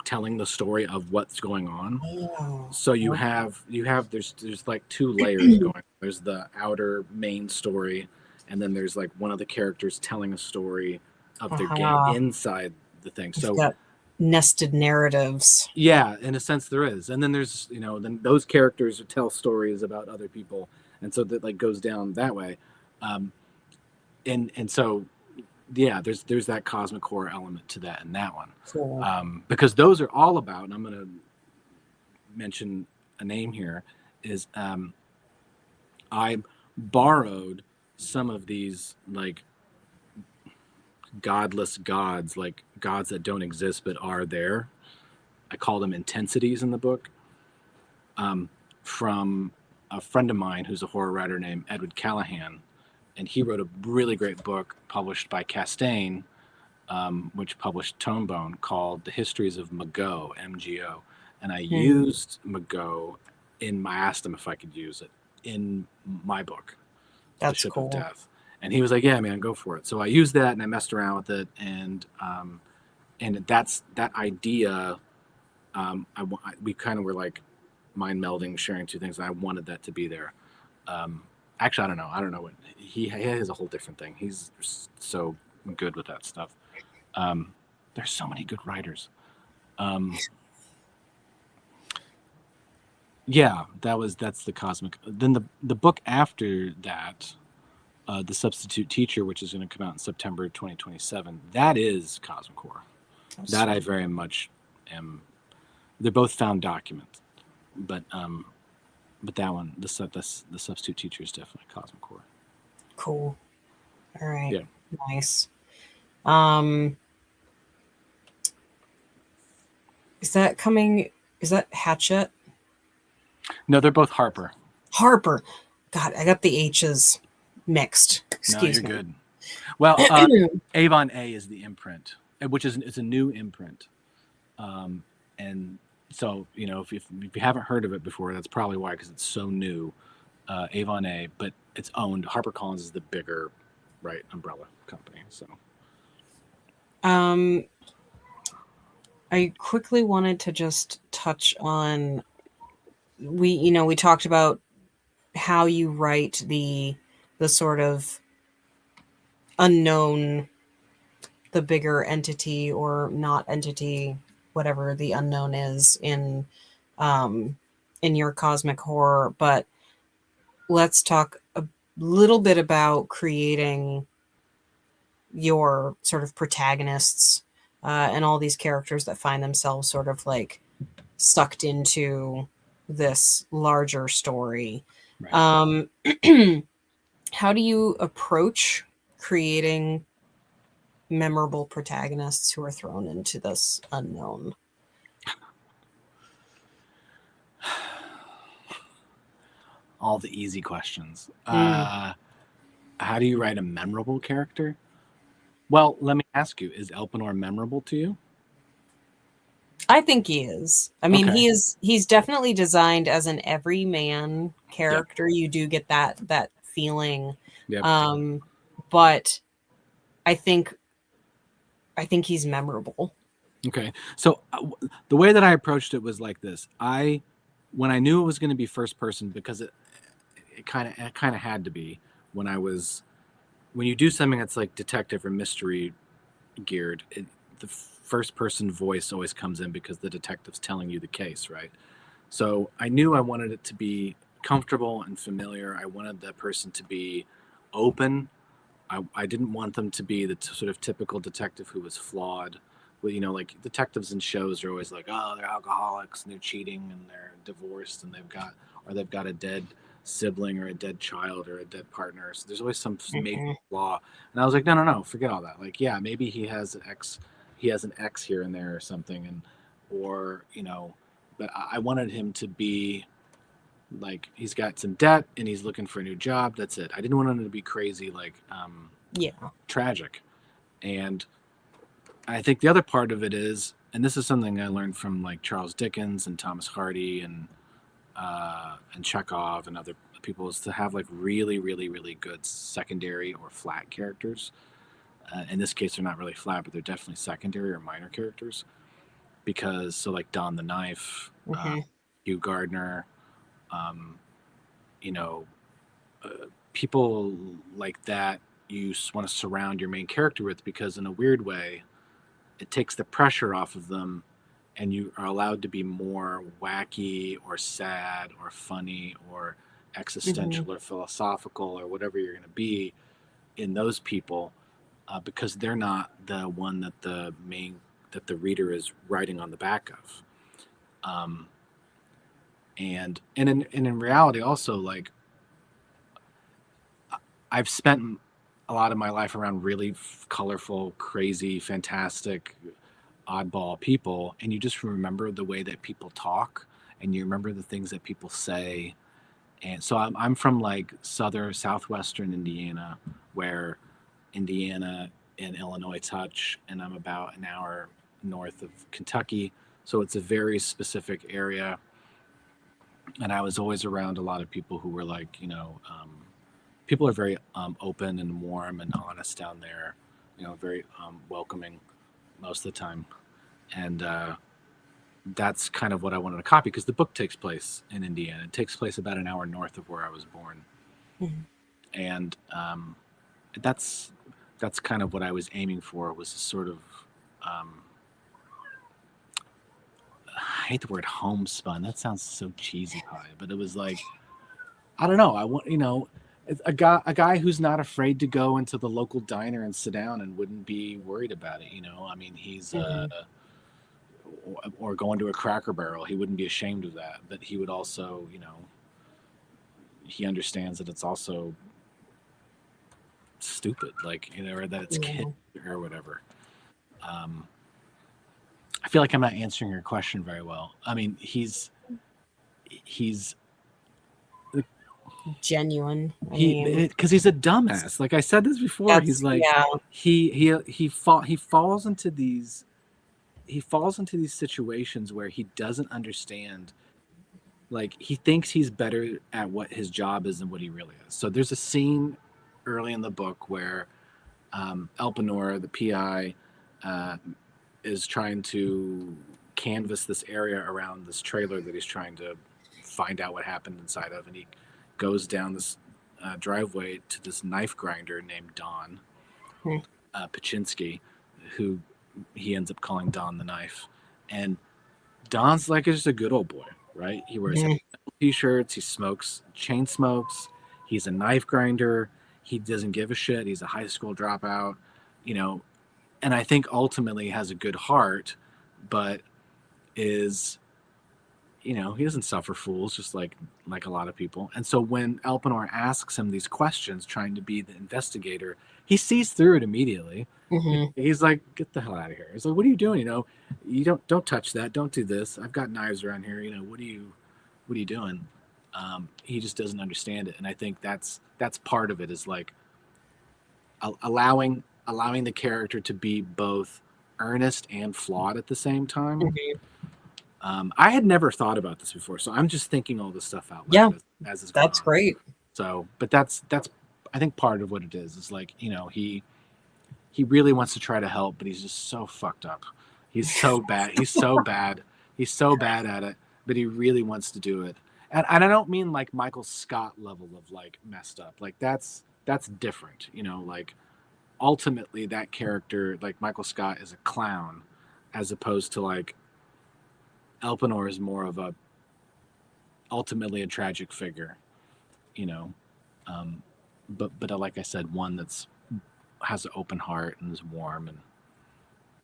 telling the story of what's going on. oh, So you have there's like two layers going. There's the outer main story, and then there's like one of the characters telling a story of their game aha, inside the thing. you've So got nested narratives. yeah, in a sense there is. And then there's, then those characters tell stories about other people, and so that like goes down that way. Um, and so yeah, there's that cosmic horror element to that in that one. Cool. Because those are all about, and I'm going to mention a name here, is I borrowed some of these like godless gods, like gods that don't exist but are there. I call them intensities in the book, from a friend of mine who's a horror writer named Edward Callahan, and he wrote a really great book published by Castaigne, which published Tonebone, called The Histories of Mago, MGO. And I Hmm, used Mago I asked him if I could use it in my book, The that's Ship of cool. Death. And he was like, yeah, man, go for it. So I used that and I messed around with it. And that's that idea. We kind of were like mind melding, sharing two things. And I wanted that to be there. Actually, I don't know. I don't know what he has a whole different thing. He's so good with that stuff. There's so many good writers. Yeah, that's the cosmic. Then the book after that, The Substitute Teacher, which is going to come out in September 2027, that is cosmic horror. Oh, That I sweet. very much am. They're both found documents, but that one, the Substitute Teacher, is definitely cosmic horror. Cool. All right. Yeah. Nice. Um, is that coming? Is that Hatchet? No, they're both Harper. Harper. God, I got the H's mixed. No, Excuse you're me. good. Well, Avon A is the imprint, which is it's a new imprint, and so if you haven't heard of it before, that's probably why, because it's so new. Avon A, but it's owned. HarperCollins is the bigger, right, umbrella company. So Um, I quickly wanted to just touch on we talked about how you write the sort of unknown, the bigger entity or not entity, whatever the unknown is um in your cosmic horror, but let's talk a little bit about creating your sort of protagonists and all these characters that find themselves sort of like sucked into this larger story. Right. Um, how do you approach creating memorable protagonists who are thrown into this unknown? All the easy questions. Mm. How do you write a memorable character? Well, let me ask you: is Elpenor memorable to you? I think he is. I mean, Okay. he's definitely designed as an everyman Yep. character. You do get that feeling. Yep. Um, but I think he's memorable. Okay. So the way that I approached it was like this. When I knew it was going to be first person, because it kind of had to be when I was when you do something that's like detective or mystery geared, the first person voice always comes in because the detective's telling you the case, right? So I knew I wanted it to be comfortable and familiar. I wanted that person to be open. I didn't want them to be the sort of typical detective who was flawed. Well, like detectives in shows are always like, oh, they're alcoholics and they're cheating and they're divorced and they've got a dead sibling or a dead child or a dead partner. So there's always some major Hmm. flaw. And I was like, no, no, no, forget all that. Like, yeah, maybe he has an X here and there or something, or but I wanted him to be like he's got some debt and he's looking for a new job. That's it. I didn't want him to be crazy, like Yeah. tragic. And I think the other part of it is, and this is something I learned from like Charles Dickens and Thomas Hardy and Chekhov and other people, is to have like really, really, really good secondary or flat characters. In this case, they're not really flat, but they're definitely secondary or minor characters. Because so like Don the Knife, Hmm. Hugh Gardner, um, you know, people like that you want to surround your main character with, because in a weird way it takes the pressure off of them and you are allowed to be more wacky or sad or funny or Hmm. existential or philosophical or whatever you're going to be in those people, because they're not the one that the reader is writing on the back of. um, and in reality also, like, I've spent a lot of my life around really colorful, crazy, fantastic, oddball people, and you just remember the way that people talk, and you remember the things that people say. And so I'm from like southwestern Indiana, where Indiana and Illinois touch, and I'm about an hour north of Kentucky. So it's a very specific area, and I was always around a lot of people who were like, people are very open and warm and honest down there, very welcoming most of the time. And that's kind of what I wanted to copy, because the book takes place in Indiana. It takes place about an hour north of where I was born. Hmm. And that's that's kind of what I was aiming for, was a sort of um, I hate the word homespun. That sounds so cheesy pie, but it was like, I don't know. I want, a guy who's not afraid to go into the local diner and sit down and wouldn't be worried about it. I mean, he's Hmm. or going to a Cracker Barrel. He wouldn't be ashamed of that. But he would also, he understands that it's also stupid, like, or that it's kid Yeah. or whatever. Um, I feel like I'm not answering your question very well. I mean, he's Genuine. I he mean, because he's a dumbass. Like I said this before, he's that's like yeah. he falls into these situations where he doesn't understand. Like, he thinks he's better at what his job is than what he really is. So there's a scene early in the book where Elpenor, the PI, uh, is trying to canvass this area around this trailer that he's trying to find out what happened inside of, and he goes down this driveway to this knife grinder named Don Hmm. Paczynski, who he ends up calling Don the Knife. And Don's like just a good old boy, right? He wears Hmm. t-shirts, he chain smokes, he's a knife grinder, he doesn't give a shit, he's a high school dropout, you know, and I think ultimately has a good heart, but is he doesn't suffer fools, just like a lot of people. And so when Elpenor asks him these questions, trying to be the investigator, he sees through it immediately. Mm-hmm. He's like, "Get the hell out of here!" He's like, "What are you doing? You don't touch that. Don't do this. I've got knives around here. What are you doing?" He just doesn't understand it, and I think that's part of it, is like allowing the character to be both earnest and flawed at the same time. Mm-hmm. I had never thought about this before, so I'm just thinking all this stuff out Yeah, loud as it's going that's on. great. So, but that's I think part of what it is like, he really wants to try to help, but he's just so fucked up. He's so bad. He's so bad. He's so bad at it, but he really wants to do it. And I don't mean like Michael Scott level of like messed up. Like that's different. Like ultimately that character, like Michael Scott, is a clown, as opposed to like Elpenor is more of ultimately a tragic figure, but like I said, one that's has an open heart and is warm and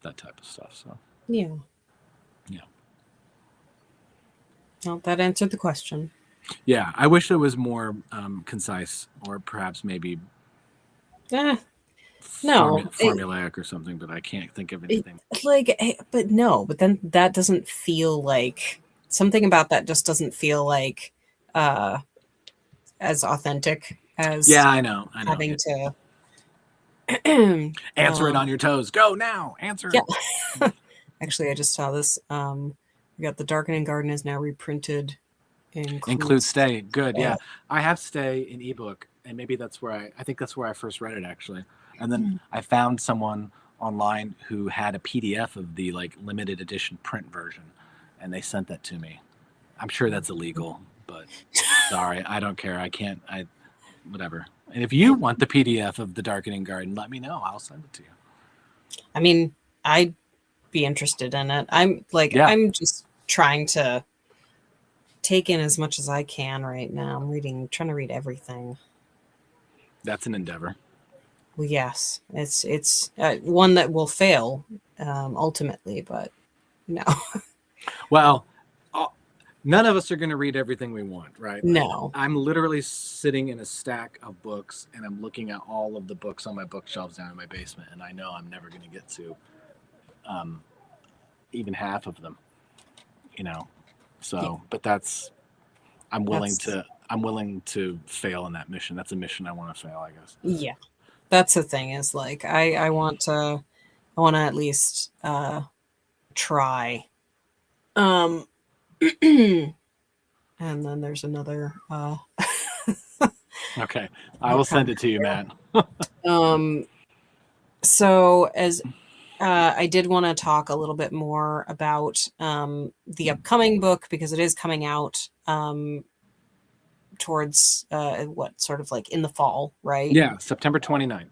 that type of stuff. So Yeah. Well, that answered the question. Yeah, I wish it was more concise, or perhaps maybe formulaic or something, but I can't think of anything. But then that doesn't feel like, something about that just doesn't feel like as authentic as I know. having to answer it on your toes. Go now, answer it. Actually, I just saw this. We got The Darkening Garden is now reprinted. Include Stay. Good. Yeah. I have Stay in ebook, and maybe that's where I think that's where I first read it, actually. And then I found someone online who had a PDF of the like limited edition print version, and they sent that to me. I'm sure that's illegal, but sorry, I don't care. I can't. Whatever. And if you want the PDF of The Darkening Garden, let me know. I'll send it to you. I mean, I'd be interested in it. I'm I'm just trying to take in as much as I can right now. I'm trying to read everything. That's an endeavor. Well, yes, it's one that will fail ultimately, but no. Well, none of us are going to read everything we want, right? No. I'm literally sitting in a stack of books, and I'm looking at all of the books on my bookshelves down in my basement, and I know I'm never going to get to even half of them, So, but I'm willing to fail in that mission. That's a mission I want to fail, I guess. Yeah, that's the thing, is like I want to at least try. And then there's another okay, I will send it to you, Matt. So as I did want to talk a little bit more about the upcoming book, because it is coming out towards sort of like in the fall, right? Yeah, September 29th.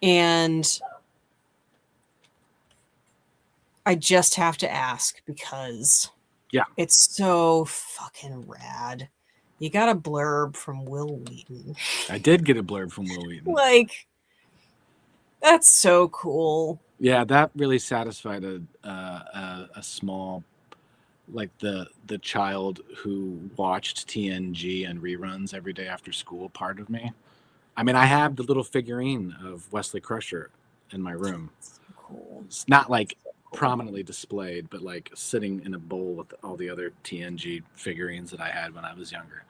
And I just have to ask, because it's so fucking rad. You got a blurb from Will Wheaton. I did get a blurb from Will Wheaton. Like, that's so cool. Yeah, that really satisfied a small, like the child who watched TNG and reruns every day after school part of me. I mean, I have the little figurine of Wesley Crusher in my room. So cool. It's not like prominently displayed, but like sitting in a bowl with all the other TNG figurines that I had when I was younger.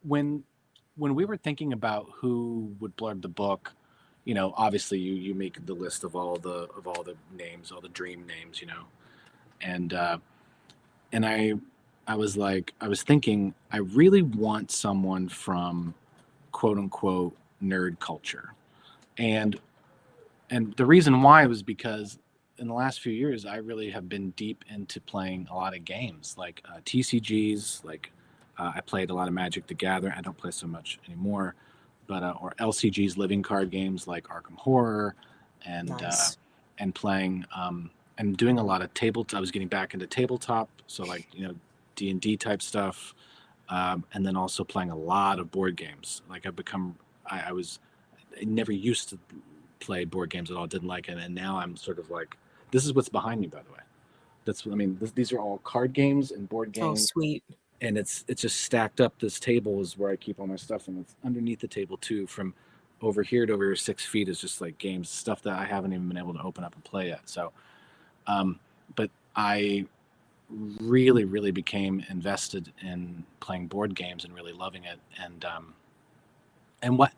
When we were thinking about who would blurb the book, obviously you make the list of all the names, all the dream names, and I was thinking, I really want someone from quote unquote nerd culture, and the reason why was because in the last few years I really have been deep into playing a lot of games, like TCGs, like I played a lot of Magic the Gathering. I don't play so much anymore, but or LCGs, living card games like Arkham Horror, and nice. And playing and doing a lot of tabletop. I was getting back into tabletop, so like D&D type stuff, and then also playing a lot of board games. Like I never used to play board games at all, didn't like it, and now I'm sort of like This is what's behind me, by the way. That's what I mean. These are all card games and board Oh, games, sweet. and it's just stacked up. This table is where I keep all my stuff, and it's underneath the table too. From over here to over here, 6 feet is just like games, stuff that I haven't even been able to open up and play yet. So, but I really, really became invested in playing board games and really loving it. And what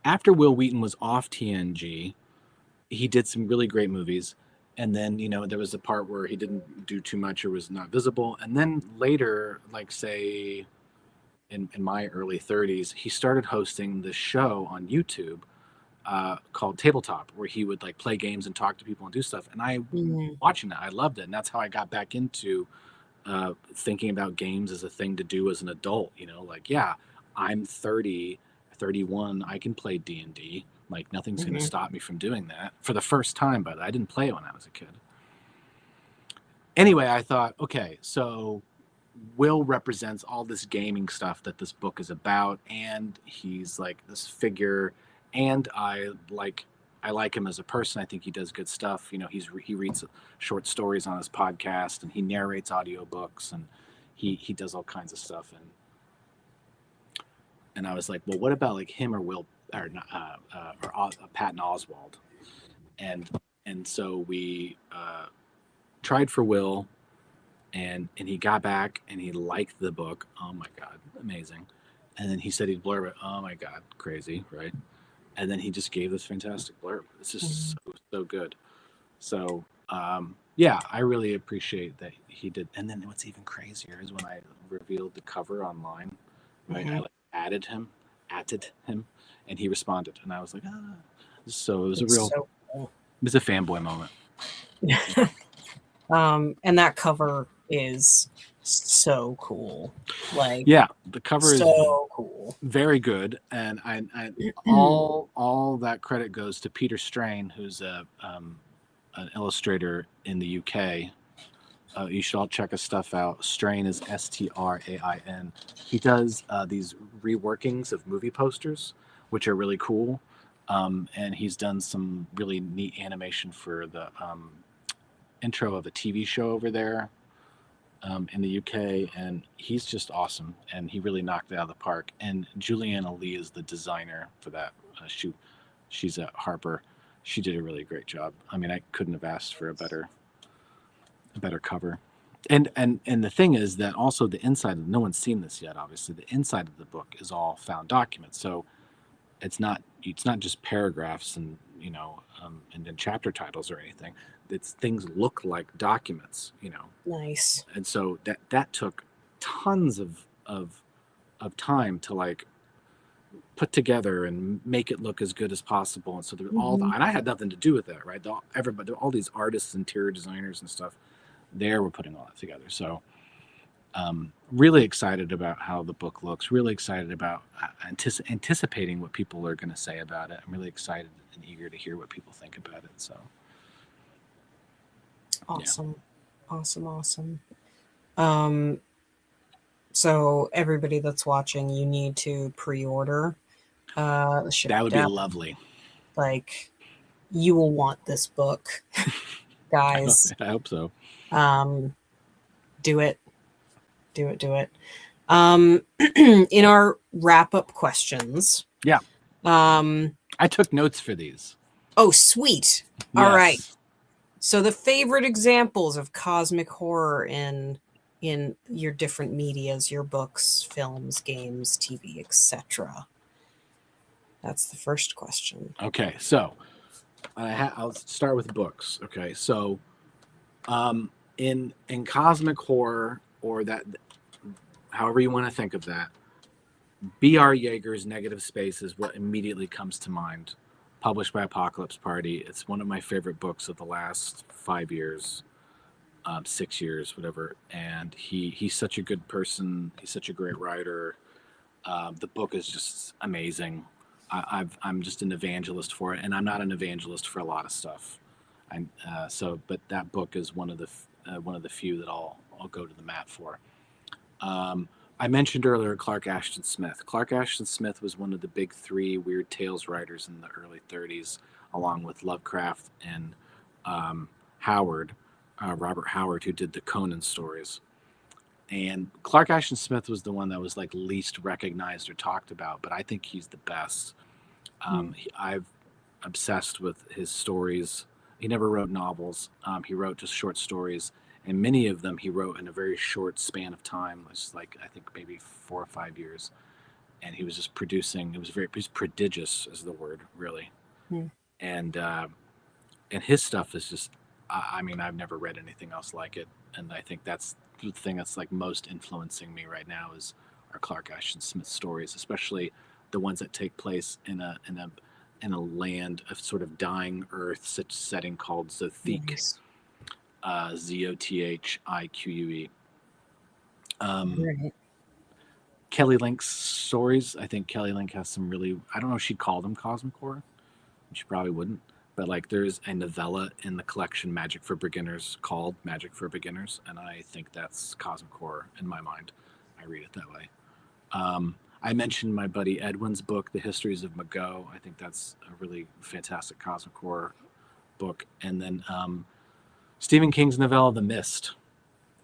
after Will Wheaton was off TNG, he did some really great movies. And then, there was a part where he didn't do too much or was not visible. And then later, like say in my early 30s, he started hosting this show on YouTube called Tabletop, where he would like play games and talk to people and do stuff. And I Mm-hmm. watching that, I loved it. And that's how I got back into thinking about games as a thing to do as an adult. Like, yeah, I'm 30, 31, I can play D&D. Like nothing's going to stop me from doing that for the first time, but I didn't play it when I was a kid. Anyway, I thought, okay, so Will represents all this gaming stuff that this book is about, and he's like this figure, and I like him as a person. I think he does good stuff. He reads short stories on his podcast, and he narrates audiobooks, and he does all kinds of stuff. And I was like, well, what about like him or Will or Patton Oswalt? And so we tried for Will, and he got back and he liked the book. Oh my God, amazing! And then he said he'd blurb it. Oh my God, crazy, right? And then he just gave this fantastic blurb. It's just so good. So yeah, I really appreciate that he did. And then what's even crazier is when I revealed the cover online, right? I like added him, and he responded, and I was like, ah. So it was It's so cool. it was a fanboy moment. And that cover is so cool. Like, yeah, the cover so is cool, very good, and I all that credit goes to Peter Strain, who's an illustrator in the UK. You should all check his stuff out. Strain is Strain. He does these reworkings of movie posters, which are really cool. And he's done some really neat animation for the intro of a TV show over there in the UK. And he's just awesome. And he really knocked it out of the park. And Juliana Lee is the designer for that shoot. She's at Harper. She did a really great job. I mean, I couldn't have asked for a better cover. And the thing is that also the inside of, no one's seen this yet, obviously, the inside of the book is all found documents. So it's not just paragraphs and and then chapter titles or anything. It's things look like documents. nice. And so that took tons of time to like put together and make it look as good as possible. And so there all and I had nothing to do with that, right? Everybody, all these artists, interior designers and stuff, there we're putting all that together. So really excited about how the book looks, really excited about anticipating what people are going to say about it. I'm really excited and eager to hear what people think about it. So Awesome. Awesome. So everybody that's watching, you need to pre-order the ship. That would be lovely. Like, you will want this book, guys. I hope so. Do it. In our wrap-up questions. Yeah. I took notes for these. Oh, sweet. Yes. All right. So the favorite examples of cosmic horror in your different medias, your books, films, games, TV, etc. That's the first question. Okay, so I'll start with books. Okay, so in cosmic horror, or that, however you want to think of that, B.R. Yeager's Negative Space is what immediately comes to mind. Published by Apocalypse Party. It's one of my favorite books of the last 5 years, 6 years, whatever. And he's such a good person. He's such a great writer. The book is just amazing. I'm just an evangelist for it, and I'm not an evangelist for a lot of stuff. But that book is one of the few that I'll go to the mat for. I mentioned earlier Clark Ashton Smith. Clark Ashton Smith was one of the big three Weird Tales writers in the early 30s, along with Lovecraft and Howard, Robert Howard, who did the Conan stories. And Clark Ashton Smith was the one that was like least recognized or talked about, but I think he's the best. I've obsessed with his stories. He never wrote novels. He wrote just short stories, and many of them he wrote in a very short span of time. It's like I think maybe 4 or 5 years, and he was just producing. It was prodigious, is the word, really. Mm. And his stuff is just. I mean, I've never read anything else like it, and I think that's the thing that's like most influencing me right now is our Clark Ashton Smith stories, especially the ones that take place in a land of sort of dying earth, such setting called Zothique, Nice. Zothique. Right. Kelly Link's stories. I think Kelly Link has some really. I don't know if she'd call them cosmic horror. She probably wouldn't. But like, there's a novella in the collection Magic for Beginners called Magic for Beginners, and I think that's cosmic horror in my mind. I read it that way. I mentioned my buddy Edwin's book, The Histories of Mago. I think that's a really fantastic cosmic horror book. And then Stephen King's novella, The Mist,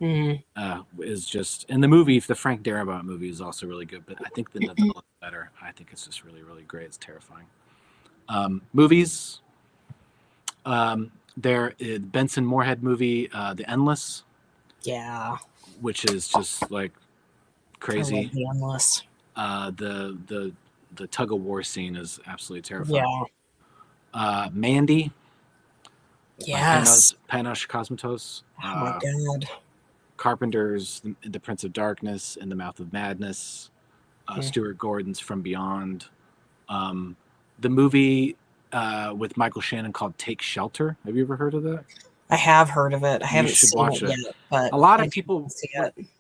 is just, and the movie, the Frank Darabont movie, is also really good. But I think the novella is better. I think it's just really, really great. It's terrifying. Movies. There is Benson Moorhead movie, The Endless. Yeah. Which is just like crazy. I love The Endless. The tug of war scene is absolutely terrifying. Yeah. Mandy. Yes. Panos Cosmatos. Oh my God. Carpenter's the Prince of Darkness, In the Mouth of Madness. Stuart Gordon's From Beyond. The movie with Michael Shannon called Take Shelter. Have you ever heard of that? I have heard of it. I haven't seen it yet, but a lot of people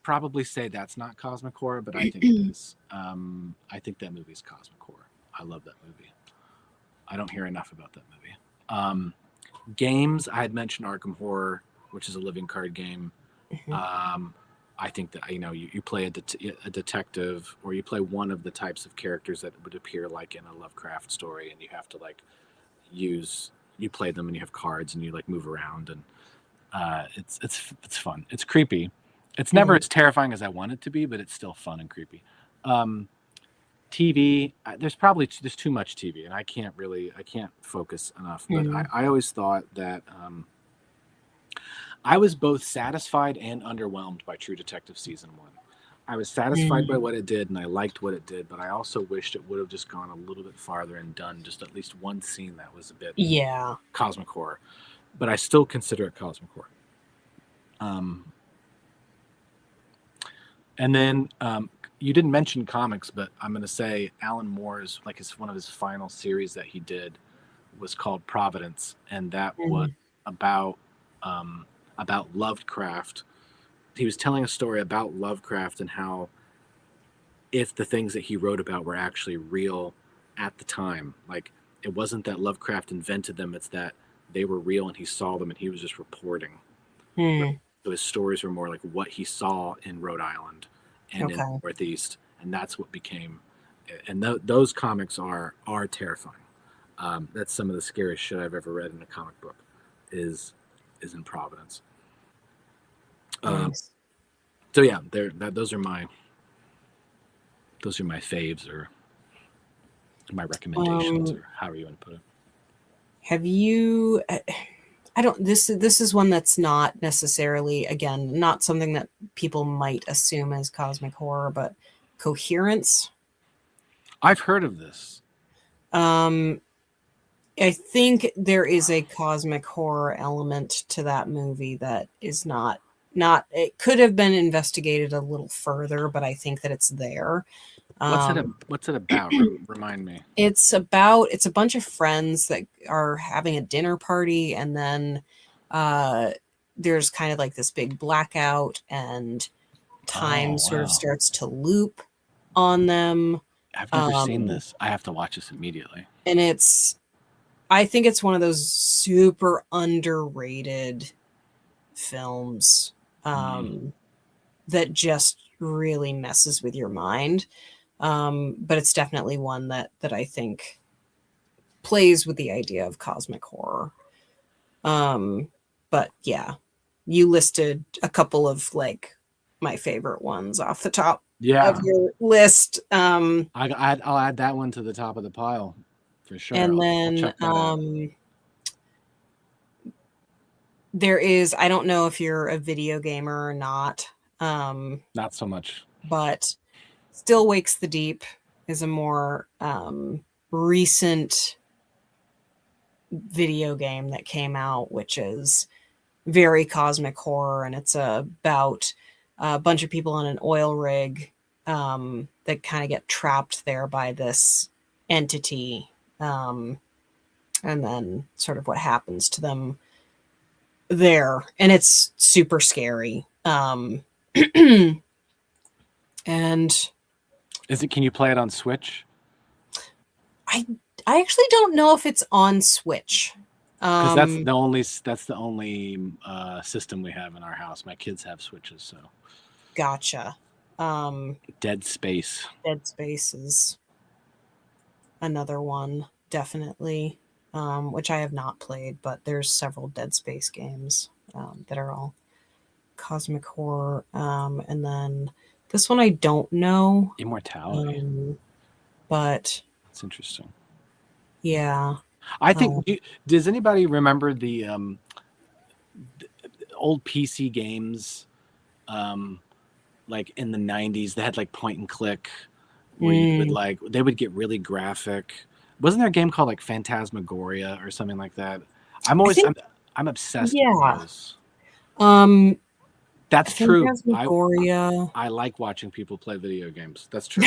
probably say that's not cosmic horror, but I think it is. I think that movie is cosmic horror. I love that movie. I don't hear enough about that movie. Games, I had mentioned Arkham Horror, which is a living card game. I think that you play a detective, or you play one of the types of characters that would appear like in a Lovecraft story, and you have to like you play them, and you have cards, and you like move around, and it's fun. It's creepy. It's never as terrifying as I want it to be, but it's still fun and creepy. TV, there's too much TV, and I can't focus enough. But I always thought that I was both satisfied and underwhelmed by True Detective season 1. I was satisfied by what it did, and I liked what it did, but I also wished it would have just gone a little bit farther and done just at least one scene that was a bit cosmic horror. But I still consider it cosmic horror. And then you didn't mention comics, but I'm going to say Alan Moore's, like one of his final series that he did was called Providence, and that was about Lovecraft. He was telling a story about Lovecraft and how if the things that he wrote about were actually real at the time. Like, it wasn't that Lovecraft invented them, it's that they were real and he saw them and he was just reporting. So his stories were more like what he saw in Rhode Island and in the Northeast, and that's what became. And those comics are terrifying. That's some of the scariest shit I've ever read in a comic book. Is in Providence. So yeah, those are my faves, or my recommendations, or however you want to put it. Have you? I don't. This is one that's not necessarily, again, not something that people might assume as cosmic horror, but Coherence. I've heard of this. I think there is a cosmic horror element to that movie that is not. It could have been investigated a little further, but I think that it's there. What's it about? Remind me. It's a bunch of friends that are having a dinner party, and then there's kind of like this big blackout, and time sort of starts to loop on them. I've never seen this. I have to watch this immediately. And I think it's one of those super underrated films that just really messes with your mind. But it's definitely one that I think plays with the idea of cosmic horror. But yeah, you listed a couple of like my favorite ones off the top of Yeah, your list. I'll add that one to the top of the pile for sure. And I'll then check that out. there is, I don't know if you're a video gamer or not, Not so much. but Still Wakes the Deep is a more recent video game that came out, which is very cosmic horror, and it's about a bunch of people on an oil rig that kind of get trapped there by this entity, and then sort of what happens to them there, and it's super scary. And Is it? Can you play it on Switch? I I actually don't know if it's on Switch. Because Um, that's the only system we have in our house. My kids have Switches, so gotcha. Dead Space. Dead Space is another one, definitely, which I have not played, but there's several Dead Space games that are all cosmic horror. And then this one I don't know, Immortality. but That's interesting. yeah. I Uh, think. Does anybody remember the old PC games, like in the '90s? They had like point and click, where you would like they would get really graphic. Wasn't there a game called like Phantasmagoria or something like that? I'm I always think, I'm obsessed with yeah. those. Um, That's true. Phantasmagoria. I like watching people play video games. That's true.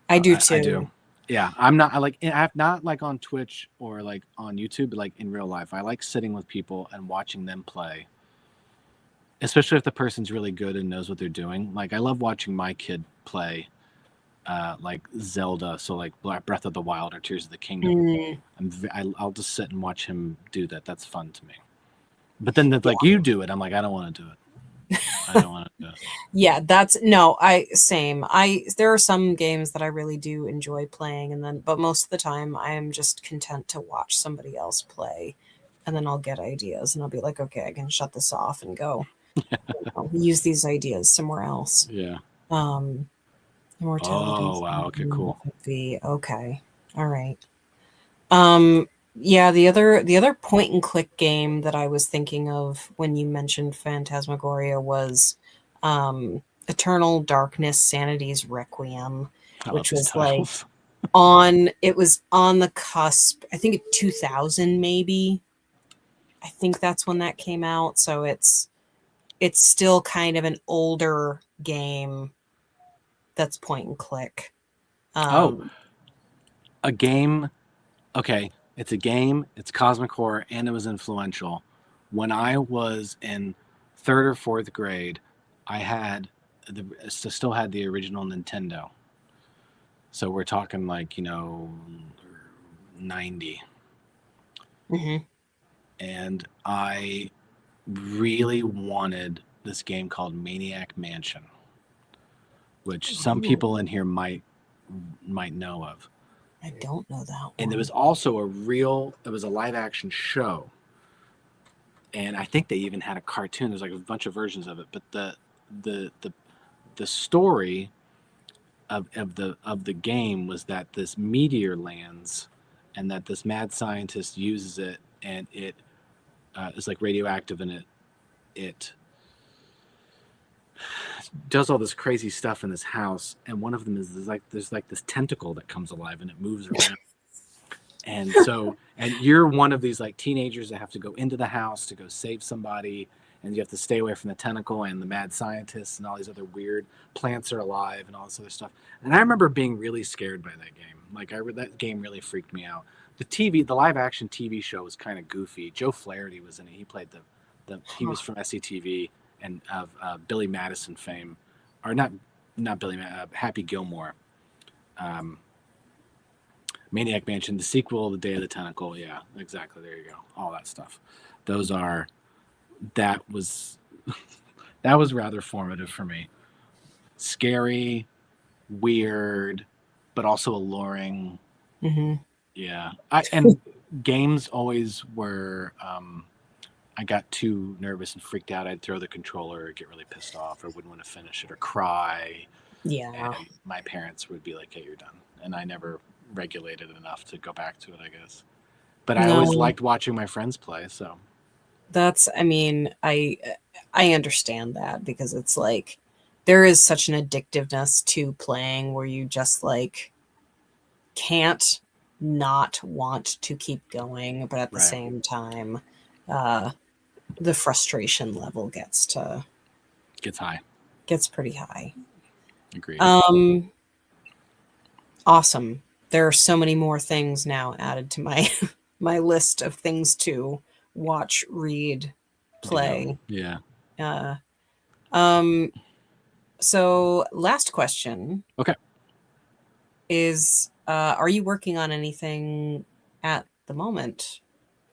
I do I do. too. Yeah, I'm not. I like. I'm not like on Twitch or like on YouTube, but like in real life, I like sitting with people and watching them play. Especially if the person's really good and knows what they're doing. Like I love watching my kid play, like Zelda. So like Breath of the Wild or Tears of the Kingdom. Mm, I'll just sit and watch him do that. That's fun to me. But then yeah. like you do it, I'm like I don't want to do it. I don't want to do it. Yeah, that's no, I same. There are some games that I really do enjoy playing, and then but most of the time I am just content to watch somebody else play, and then I'll get ideas and I'll be like, okay, I can shut this off and go, use these ideas somewhere else. Yeah. Um Immortality Oh wow. Okay. Cool. would be okay. All right. Um yeah, the other point and click game that I was thinking of when you mentioned Phantasmagoria was Eternal Darkness Sanity's Requiem, I love which these was like titles. it was on the cusp, I think 2000 maybe. I think that's when that came out, so it's still kind of an older game that's point and click. Oh, Um a game. Okay, it's a game. It's cosmic horror, and it was influential. When I was in third or fourth grade, I had still had the original Nintendo. So we're talking like 90, mhm. and I really wanted this game called Maniac Mansion, which some Ooh, people in here might know of. I don't know that And there one. was also it was a live action show, and I think they even had a cartoon. There's like a bunch of versions of it, but the the the story of the game was that this meteor lands, and that this mad scientist uses it, and it is like radioactive, and it does all this crazy stuff in this house. And one of them is there's like this tentacle that comes alive and it moves around. And so, and you're one of these like teenagers that have to go into the house to go save somebody, and you have to stay away from the tentacle and the mad scientists and all these other weird plants are alive and all this other stuff. And I remember being really scared by that game. Like that game really freaked me out. The live action TV show was kind of goofy. Joe Flaherty was in it. He played he was from SCTV and of Billy Madison fame, or not Billy, Happy Gilmore. Um, Maniac Mansion, the sequel, The Day of the Tentacle. Yeah, exactly. There you go. All that stuff. Those are that was that was rather formative for me. Scary, weird, but also alluring. Mhm. Yeah. And games always were I got too nervous and freaked out, I'd throw the controller or get really pissed off or wouldn't want to finish it or cry. Yeah. And my parents would be like, hey, you're done. And I never regulated enough to go back to it, I guess. But I always No, liked watching my friends play. So that's, I mean, I understand that because it's like there is such an addictiveness to playing where you just like can't not want to keep going, but at the right. same time, the frustration level gets Gets pretty high. agreed. Awesome. There are so many more things now added to my my list of things to watch, read, play. Yeah. Uh, um, so last question Okay. is, are you working on anything at the moment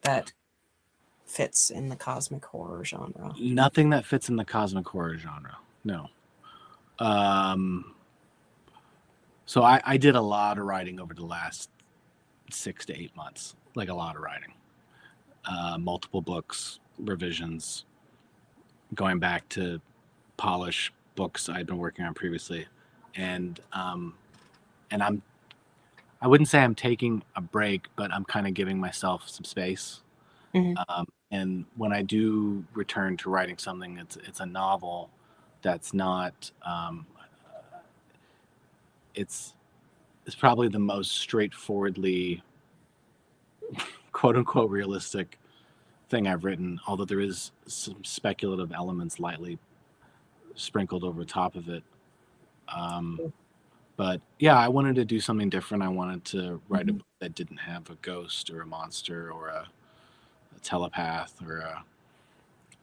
that fits in the cosmic horror genre? Nothing that fits in the cosmic horror genre. No. So I did a lot of writing over the last 6 to 8 months, like a lot of writing, multiple books, revisions, going back to polish books I'd been working on previously, and I wouldn't say I'm taking a break, but I'm kind of giving myself some space. Mhm. And when I do return to writing something, it's a novel that's not. It's probably the most straightforwardly quote unquote realistic thing I've written, although there is some speculative elements lightly sprinkled over top of it. But yeah, I wanted to do something different. I wanted to write a book that didn't have a ghost or a monster or a telepath or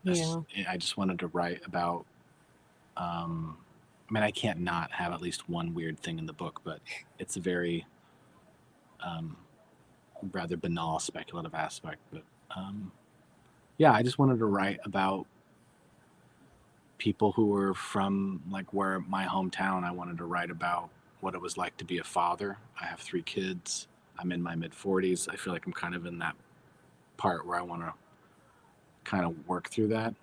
Yeah. I just wanted to write about. I mean, I can't not have at least one weird thing in the book, but it's a very rather banal speculative aspect. But yeah, I just wanted to write about people who were from like where my hometown. I wanted to write about what it was like to be a father. I have 3 kids. I'm in my mid 40s. I feel like I'm kind of in that part where I want to kind of work through that.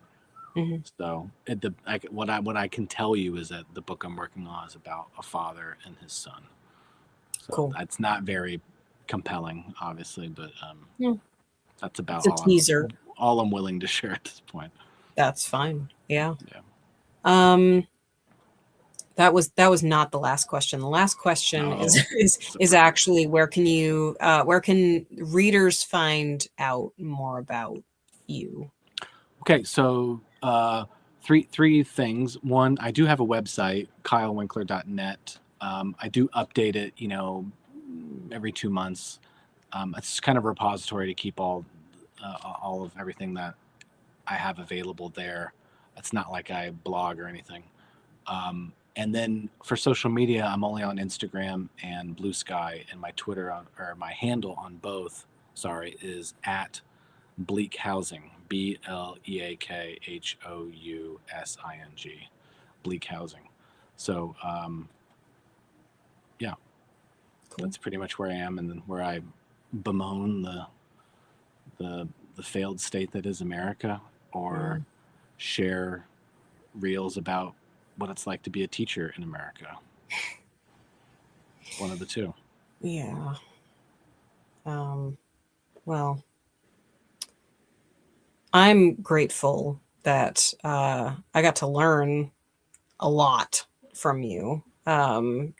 Mhm. So what I can tell you is that the book I'm working on is about a father and his son. So Cool. that's not very compelling, obviously, but Yeah. that's It's about a teaser. all I'm willing to share at this point. That's fine. Yeah. Yeah. Um, that was not the last question. The last question Oh, is actually where can readers find out more about you? okay. So three things. One, I do have a website, kylewinkler.net. I do update it, every 2 months. It's kind of a repository to keep all of everything that I have available there. It's not like I blog or anything. And then for social media, I'm only on Instagram and Blue Sky, and my Twitter or my handle on both, is at Bleak Housing, BLEAKHOUSING, Bleak Housing. So yeah, Cool. that's pretty much where I am, and then where I bemoan the failed state that is America, or share reels about what it's like to be a teacher in America. One of the two. Yeah. Well, I'm grateful that I got to learn a lot from you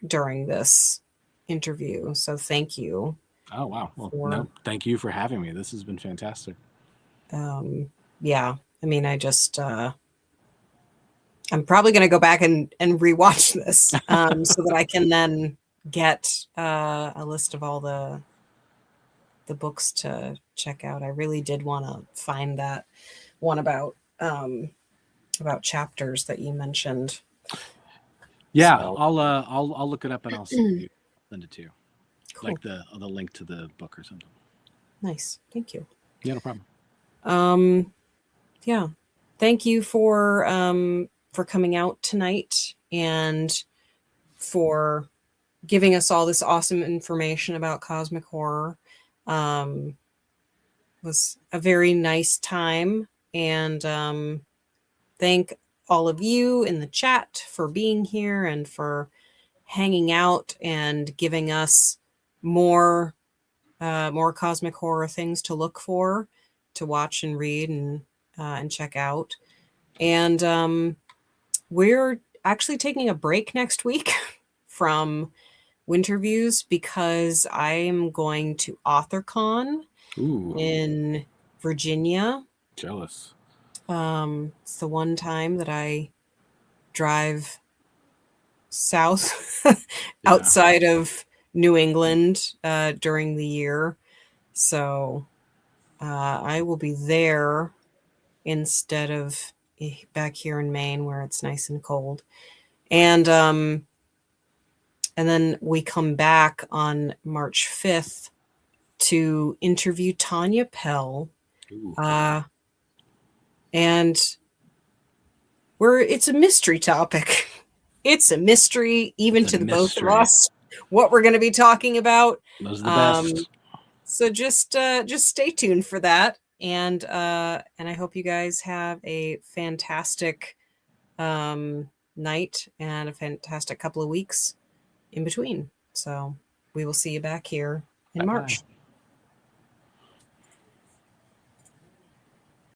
during this interview. So thank you. Oh wow. Well, For, no, thank you for having me. This has been fantastic. yeah. I mean, I'm probably going to go back and rewatch this so that I can then get a list of all the books to check out. I really did want to find that one about chapters that you mentioned. Yeah, So, I'll look it up and I'll send it to you. cool. Like the link to the book or something. Nice. Thank you. Yeah, no problem. Yeah. Thank you for coming out tonight and for giving us all this awesome information about cosmic horror. It was a very nice time and thank all of you in the chat for being here and for hanging out and giving us more cosmic horror things to look for, to watch and read and check out. And we're actually taking a break next week from Winterviews because I'm going to AuthorCon in Virginia. Jealous. It's the one time that I drive south outside of New England during the year. So I will be there instead of back here in Maine where it's nice and cold. And then we come back on March 5th to interview Tanya Pell. And it's a mystery topic. It's a mystery, even to the both of us, what we're going to be talking about. Those are the best. So just stay tuned for that. And I hope you guys have a fantastic night and a fantastic couple of weeks in between. So we will see you back here in March.